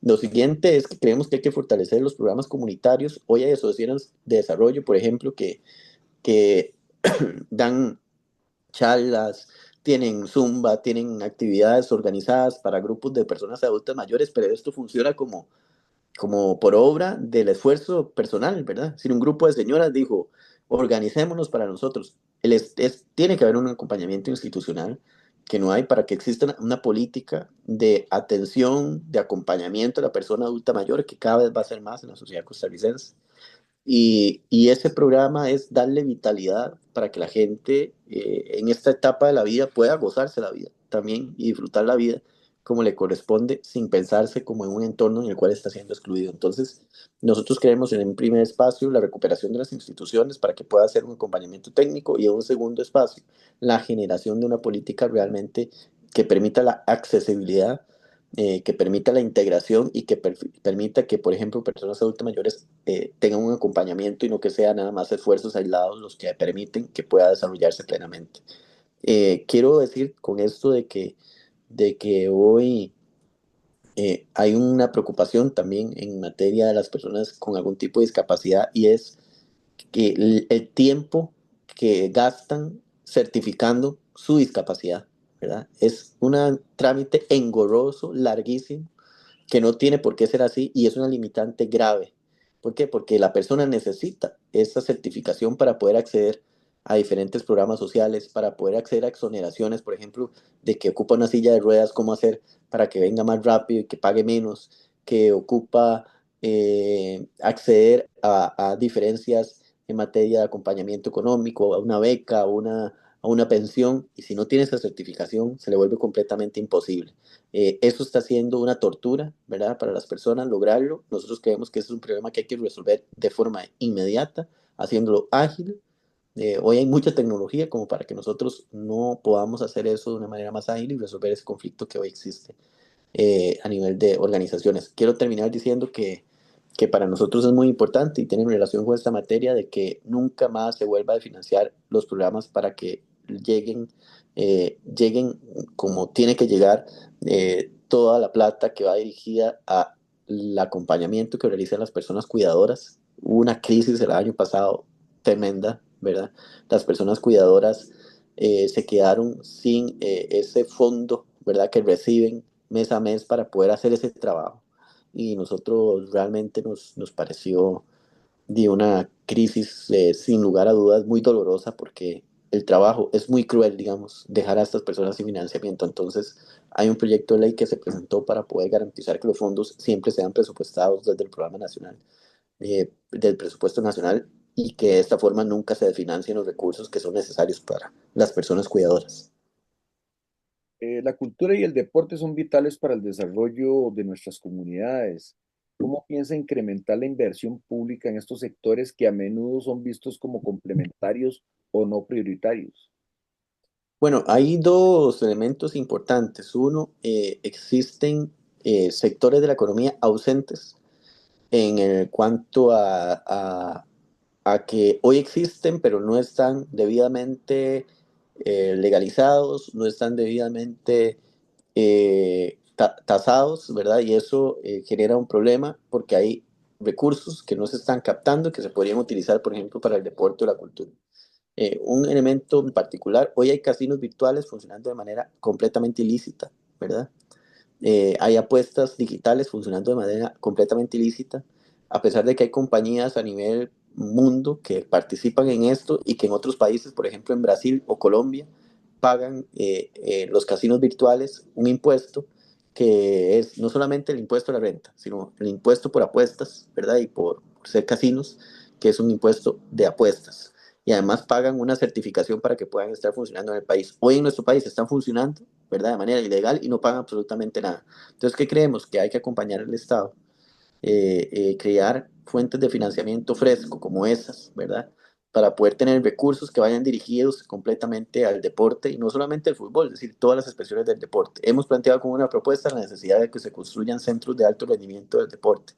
Lo siguiente es que creemos que hay que fortalecer los programas comunitarios. Hoy hay asociaciones de desarrollo, por ejemplo, que dan charlas, tienen zumba, tienen actividades organizadas para grupos de personas adultas mayores, pero esto funciona como como por obra del esfuerzo personal, ¿verdad? Si un grupo de señoras dijo, organicémonos para nosotros. Tiene que haber un acompañamiento institucional que no hay para que exista una política de atención, de acompañamiento a la persona adulta mayor, que cada vez va a ser más en la sociedad costarricense. Y ese programa es darle vitalidad para que la gente en esta etapa de la vida pueda gozarse la vida también y disfrutar la vida como le corresponde sin pensarse como en un entorno en el cual está siendo excluido. Entonces, nosotros queremos en un primer espacio la recuperación de las instituciones para que pueda hacer un acompañamiento técnico y en un segundo espacio la generación de una política realmente que permita la accesibilidad, que permita la integración y que permita que, por ejemplo, personas adultas mayores tengan un acompañamiento y no que sean nada más esfuerzos aislados los que permiten que pueda desarrollarse plenamente. Quiero decir con esto de que hoy hay una preocupación también en materia de las personas con algún tipo de discapacidad y es que el tiempo que gastan certificando su discapacidad, ¿verdad? Es un trámite engorroso, larguísimo, que no tiene por qué ser así y es una limitante grave. ¿Por qué? Porque la persona necesita esa certificación para poder acceder a diferentes programas sociales, para poder acceder a exoneraciones, por ejemplo, de que ocupa una silla de ruedas, cómo hacer para que venga más rápido y que pague menos, que ocupa acceder a diferencias en materia de acompañamiento económico, a una beca, a una pensión, y si no tiene esa certificación, se le vuelve completamente imposible. Eso está siendo una tortura, ¿verdad? Para las personas lograrlo. Nosotros creemos que ese es un problema que hay que resolver de forma inmediata, haciéndolo ágil. Hoy hay mucha tecnología como para que nosotros no podamos hacer eso de una manera más ágil y resolver ese conflicto que hoy existe a nivel de organizaciones. Quiero terminar diciendo que para nosotros es muy importante y tiene relación con esta materia de que nunca más se vuelva a financiar los programas para que lleguen como tiene que llegar toda la plata que va dirigida a el acompañamiento que realizan las personas cuidadoras. Hubo una crisis el año pasado tremenda, ¿verdad? Las personas cuidadoras se quedaron sin ese fondo, ¿verdad? Que reciben mes a mes para poder hacer ese trabajo. Y nosotros realmente nos pareció de una crisis sin lugar a dudas muy dolorosa porque el trabajo es muy cruel, digamos, dejar a estas personas sin financiamiento. Entonces, hay un proyecto de ley que se presentó para poder garantizar que los fondos siempre sean presupuestados desde el programa nacional, del presupuesto nacional, y que de esta forma nunca se desfinancien los recursos que son necesarios para las personas cuidadoras. La cultura y el deporte son vitales para el desarrollo de nuestras comunidades. ¿Cómo piensa incrementar la inversión pública en estos sectores que a menudo son vistos como complementarios o no prioritarios? Bueno, hay dos elementos importantes. Uno, existen sectores de la economía ausentes en el cuanto a que hoy existen, pero no están debidamente legalizados, no están debidamente tasados, ¿verdad? Y eso genera un problema porque hay recursos que no se están captando que se podrían utilizar, por ejemplo, para el deporte o la cultura. Un elemento en particular, hoy hay casinos virtuales funcionando de manera completamente ilícita, ¿verdad? Hay apuestas digitales funcionando de manera completamente ilícita, a pesar de que hay compañías a nivel mundo que participan en esto y que en otros países, por ejemplo en Brasil o Colombia, pagan los casinos virtuales un impuesto que es no solamente el impuesto a la renta, sino el impuesto por apuestas, ¿verdad? Y por ser casinos, que es un impuesto de apuestas. Y además pagan una certificación para que puedan estar funcionando en el país. Hoy en nuestro país están funcionando, ¿verdad? De manera ilegal y no pagan absolutamente nada. Entonces, ¿qué creemos? Que hay que acompañar al Estado, crear fuentes de financiamiento fresco como esas, ¿verdad? Para poder tener recursos que vayan dirigidos completamente al deporte y no solamente al fútbol, es decir, todas las expresiones del deporte. Hemos planteado como una propuesta la necesidad de que se construyan centros de alto rendimiento del deporte.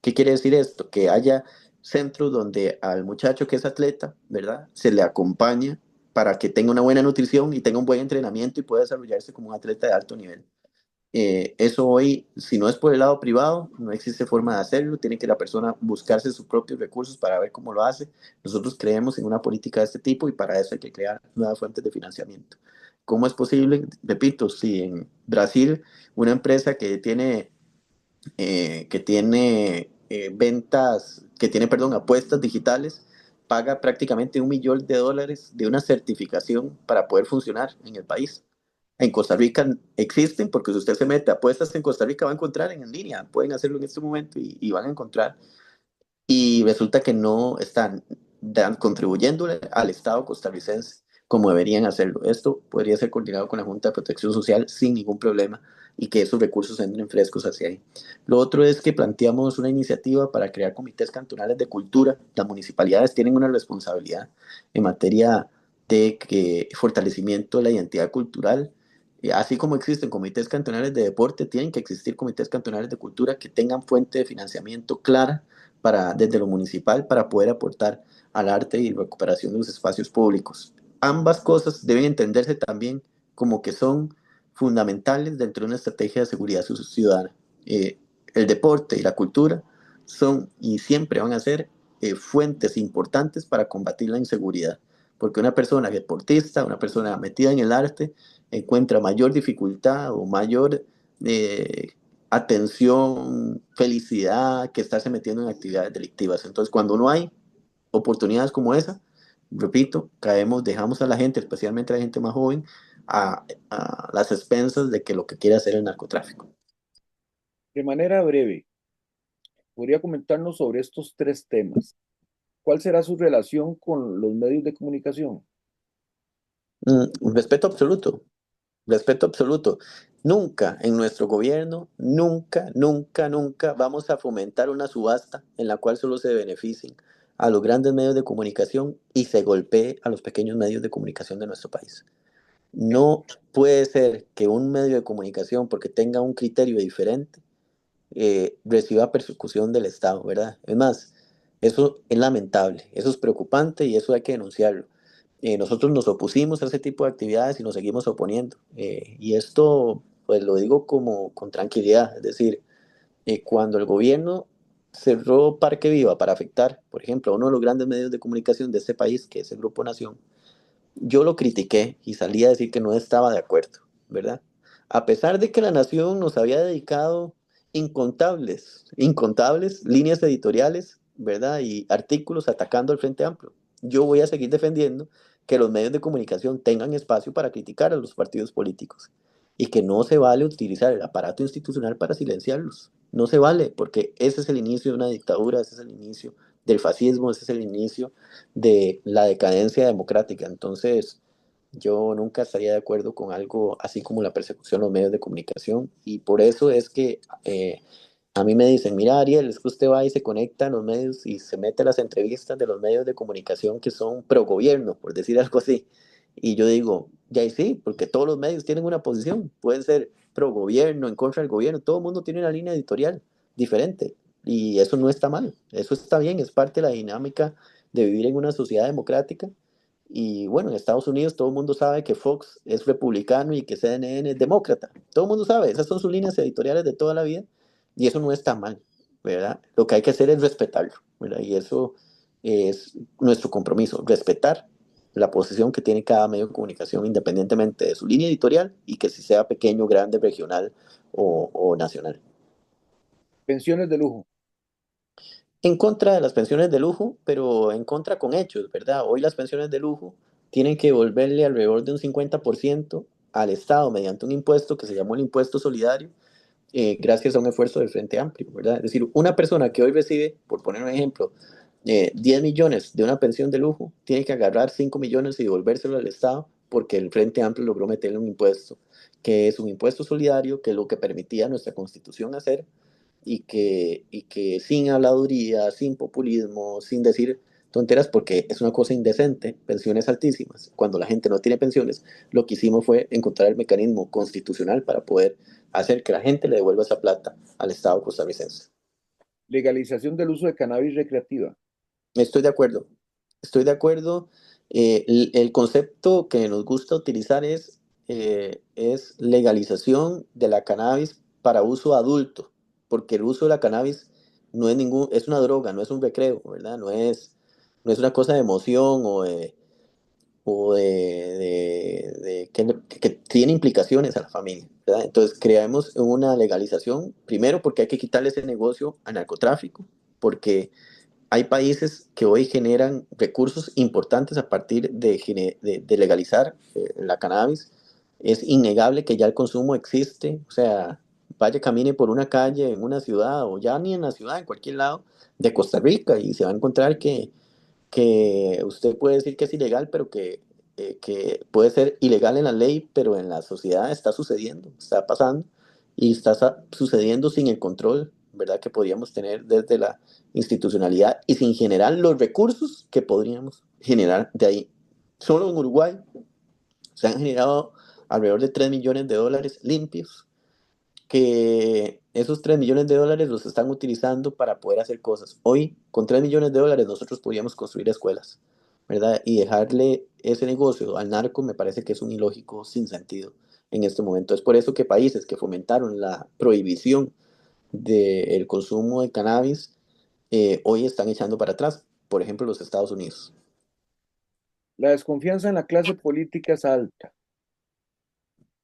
¿Qué quiere decir esto? Que haya centros donde al muchacho que es atleta, ¿verdad? Se le acompaña para que tenga una buena nutrición y tenga un buen entrenamiento y pueda desarrollarse como un atleta de alto nivel. Eso hoy, si no es por el lado privado, no existe forma de hacerlo. Tiene que la persona buscarse sus propios recursos para ver cómo lo hace. Nosotros creemos en una política de este tipo y para eso hay que crear nuevas fuentes de financiamiento. ¿Cómo es posible? Repito, si en Brasil una empresa que tiene que tiene ventas, que tiene, perdón, apuestas digitales, paga prácticamente $1 millón de una certificación para poder funcionar en el país. En Costa Rica existen, porque si usted se mete a apuestas en Costa Rica va a encontrar en línea, pueden hacerlo en este momento y van a encontrar. Y resulta que no están contribuyendo al Estado costarricense como deberían hacerlo. Esto podría ser coordinado con la Junta de Protección Social sin ningún problema y que esos recursos entren frescos hacia ahí. Lo otro es que planteamos una iniciativa para crear comités cantonales de cultura. Las municipalidades tienen una responsabilidad en materia de fortalecimiento de la identidad cultural. Así como existen comités cantonales de deporte, tienen que existir comités cantonales de cultura que tengan fuente de financiamiento clara desde lo municipal para poder aportar al arte y recuperación de los espacios públicos. Ambas cosas deben entenderse también como que son fundamentales dentro de una estrategia de seguridad ciudadana. Eh, el deporte y la cultura son y siempre van a ser fuentes importantes para combatir la inseguridad, porque una persona deportista, una persona metida en el arte, encuentra mayor dificultad o mayor eh, atención, felicidad, que estarse metiendo en actividades delictivas. Entonces, cuando no hay oportunidades como esa, repito, caemos, dejamos a la gente, especialmente a la gente más joven, a las expensas de que lo que quiere hacer es el narcotráfico. De manera breve, ¿podría comentarnos sobre estos tres temas? ¿Cuál será su relación con los medios de comunicación? Respeto absoluto, respeto absoluto. Nunca en nuestro gobierno, nunca, nunca, nunca vamos a fomentar una subasta en la cual solo se beneficien a los grandes medios de comunicación y se golpee a los pequeños medios de comunicación de nuestro país. No puede ser que un medio de comunicación, porque tenga un criterio diferente, reciba persecución del Estado, ¿verdad? Es más, eso es lamentable, eso es preocupante y eso hay que denunciarlo. Nosotros nos opusimos a ese tipo de actividades y nos seguimos oponiendo. Y esto, pues lo digo como con tranquilidad, es decir, cuando el gobierno cerró Parque Viva para afectar, por ejemplo, a uno de los grandes medios de comunicación de este país, que es el Grupo Nación, yo lo critiqué y salí a decir que no estaba de acuerdo, ¿verdad? A pesar de que la Nación nos había dedicado incontables líneas editoriales, ¿verdad? Y artículos atacando al Frente Amplio. Yo voy a seguir defendiendo que los medios de comunicación tengan espacio para criticar a los partidos políticos y que no se vale utilizar el aparato institucional para silenciarlos. No se vale, porque ese es el inicio de una dictadura, ese es el inicio del fascismo, ese es el inicio de la decadencia democrática. Entonces, yo nunca estaría de acuerdo con algo así como la persecución a los medios de comunicación y por eso es que a mí me dicen, mira Ariel, es que usted va y se conecta a los medios y se mete a las entrevistas de los medios de comunicación que son pro gobierno, por decir algo así. Y yo digo, ya y sí, porque todos los medios tienen una posición, pueden ser pro gobierno, en contra del gobierno, todo el mundo tiene una línea editorial diferente y eso no está mal, eso está bien, es parte de la dinámica de vivir en una sociedad democrática. Y bueno, en Estados Unidos todo el mundo sabe que Fox es republicano y que CNN es demócrata. Todo el mundo sabe, esas son sus líneas editoriales de toda la vida y eso no está mal, ¿verdad? Lo que hay que hacer es respetarlo, ¿verdad? Y eso es nuestro compromiso, respetar la posición que tiene cada medio de comunicación independientemente de su línea editorial y que si sea pequeño, grande, regional o nacional. Pensiones de lujo. En contra de las pensiones de lujo, pero en contra con hechos, ¿verdad? Hoy las pensiones de lujo tienen que devolverle alrededor de un 50% al Estado mediante un impuesto que se llamó el impuesto solidario, gracias a un esfuerzo del Frente Amplio, ¿verdad? Es decir, una persona que hoy recibe, por poner un ejemplo, 10 millones de una pensión de lujo, tiene que agarrar 5 millones y devolvérselo al Estado porque el Frente Amplio logró meterle un impuesto, que es un impuesto solidario, que es lo que permitía nuestra Constitución hacer, y que sin habladuría, sin populismo, sin decir tonteras, porque es una cosa indecente, pensiones altísimas. Cuando la gente no tiene pensiones, lo que hicimos fue encontrar el mecanismo constitucional para poder hacer que la gente le devuelva esa plata al Estado costarricense. Legalización del uso de cannabis recreativa. Estoy de acuerdo, estoy de acuerdo. El concepto que nos gusta utilizar es legalización de la cannabis para uso adulto, porque el uso de la cannabis no es es una droga, no es un recreo, ¿verdad? No es una cosa de emoción o que tiene implicaciones a la familia, ¿verdad? Entonces creamos una legalización, primero porque hay que quitarle ese negocio al narcotráfico, porque hay países que hoy generan recursos importantes a partir de legalizar la cannabis. Es innegable que ya el consumo existe, o sea, vaya, camine por una calle en una ciudad o ya ni en la ciudad, en cualquier lado de Costa Rica y se va a encontrar que usted puede decir que es ilegal, pero que puede ser ilegal en la ley, pero en la sociedad está sucediendo, está pasando y está sucediendo sin el control, ¿verdad? Que podríamos tener desde la institucionalidad y sin generar los recursos que podríamos generar de ahí. Solo en Uruguay se han generado alrededor de 3 millones de dólares limpios, que esos 3 millones de dólares los están utilizando para poder hacer cosas. Hoy, con 3 millones de dólares, nosotros podríamos construir escuelas, ¿verdad? Y dejarle ese negocio al narco me parece que es un ilógico sin sentido en este momento. Es por eso que países que fomentaron la prohibición del consumo de cannabis hoy están echando para atrás. Por ejemplo, los Estados Unidos. La desconfianza en la clase política es alta.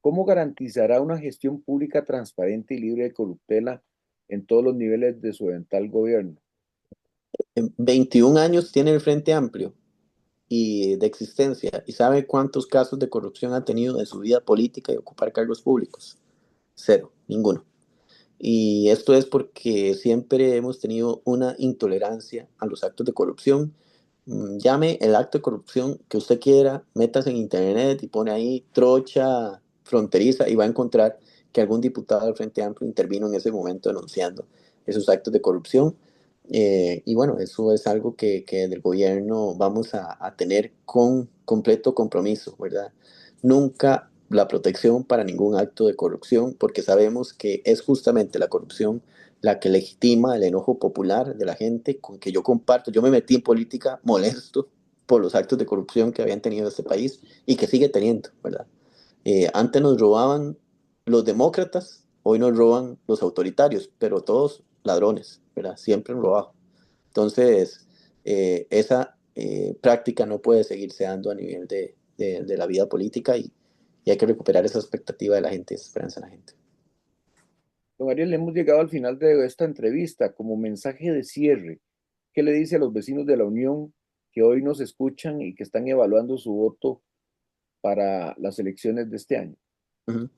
¿Cómo garantizará una gestión pública transparente y libre de corruptela en todos los niveles de su eventual gobierno? En 21 años tiene el Frente Amplio y de existencia y sabe cuántos casos de corrupción ha tenido en su vida política y ocupar cargos públicos. Cero, ninguno. Y esto es porque siempre hemos tenido una intolerancia a los actos de corrupción. Llame el acto de corrupción que usted quiera, métase en internet y pone ahí trocha fronteriza y va a encontrar que algún diputado del Frente Amplio intervino en ese momento denunciando esos actos de corrupción. Y bueno, eso es algo que del gobierno vamos a tener con completo compromiso, ¿verdad? Nunca la protección para ningún acto de corrupción, porque sabemos que es justamente la corrupción la que legitima el enojo popular de la gente con que yo comparto. Yo me metí en política molesto por los actos de corrupción que habían tenido este país y que sigue teniendo, ¿verdad? Antes nos robaban los demócratas, hoy nos roban los autoritarios, pero todos ladrones, ¿verdad? Siempre han robado. Entonces, esa práctica no puede seguirse dando a nivel de la vida política y hay que recuperar esa expectativa de la gente, esa esperanza de la gente. Don Ariel, hemos llegado al final de esta entrevista. Como mensaje de cierre, ¿qué le dice a los vecinos de la Unión que hoy nos escuchan y que están evaluando su voto para las elecciones de este año? Ujú.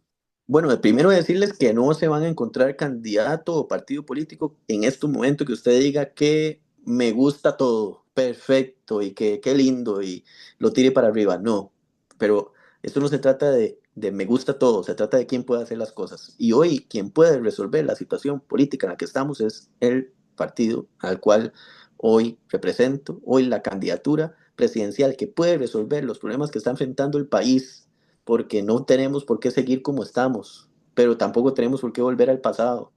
Bueno, de primero decirles que no se van a encontrar candidato o partido político en este momento que usted diga que me gusta todo, perfecto y que qué lindo y lo tire para arriba. No, pero esto no se trata de me gusta todo, se trata de quién puede hacer las cosas. Y hoy quien puede resolver la situación política en la que estamos es el partido al cual hoy represento, hoy la candidatura presidencial que puede resolver los problemas que está enfrentando el país porque no tenemos por qué seguir como estamos, pero tampoco tenemos por qué volver al pasado.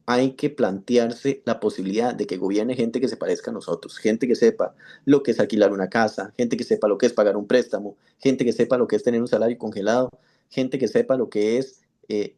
Hay que plantearse la posibilidad de que gobierne gente que se parezca a nosotros, gente que sepa lo que es alquilar una casa, gente que sepa lo que es pagar un préstamo, gente que sepa lo que es tener un salario congelado, gente que sepa lo que es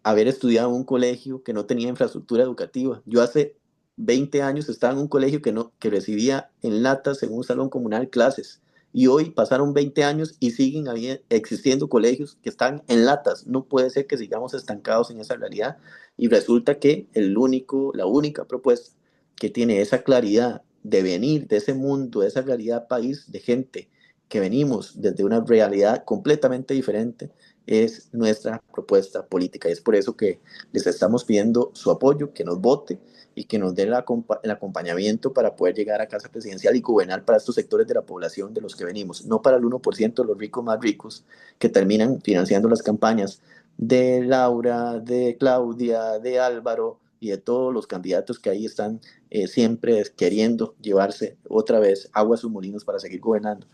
haber estudiado en un colegio que no tenía infraestructura educativa. Yo hace 20 años estaba en un colegio que recibía en latas en un salón comunal clases. Y hoy pasaron 20 años y siguen existiendo colegios que están en latas. No puede ser que sigamos estancados en esa realidad. Y resulta que la única propuesta que tiene esa claridad de venir de ese mundo, de esa realidad país, de gente que venimos desde una realidad completamente diferente, es nuestra propuesta política. Y es por eso que les estamos pidiendo su apoyo, que nos vote y que nos dé el acompañamiento para poder llegar a casa presidencial y gobernar para estos sectores de la población de los que venimos, no para el 1% de los ricos más ricos que terminan financiando las campañas de Laura, de Claudia, de Álvaro y de todos los candidatos que ahí están siempre queriendo llevarse otra vez agua a sus molinos para seguir gobernando.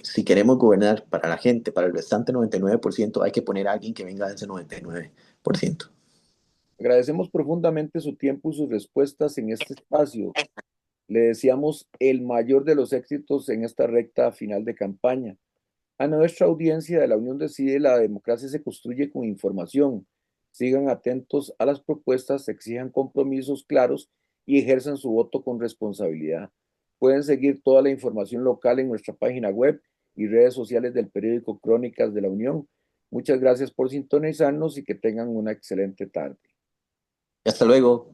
Si queremos gobernar para la gente, para el restante 99%, hay que poner a alguien que venga de ese 99%. Agradecemos profundamente su tiempo y sus respuestas en este espacio. Le deseamos el mayor de los éxitos en esta recta final de campaña. A nuestra audiencia de la Unión Decide, la democracia se construye con información. Sigan atentos a las propuestas, exijan compromisos claros y ejerzan su voto con responsabilidad. Pueden seguir toda la información local en nuestra página web y redes sociales del periódico Crónicas de la Unión. Muchas gracias por sintonizarnos y que tengan una excelente tarde. Hasta luego.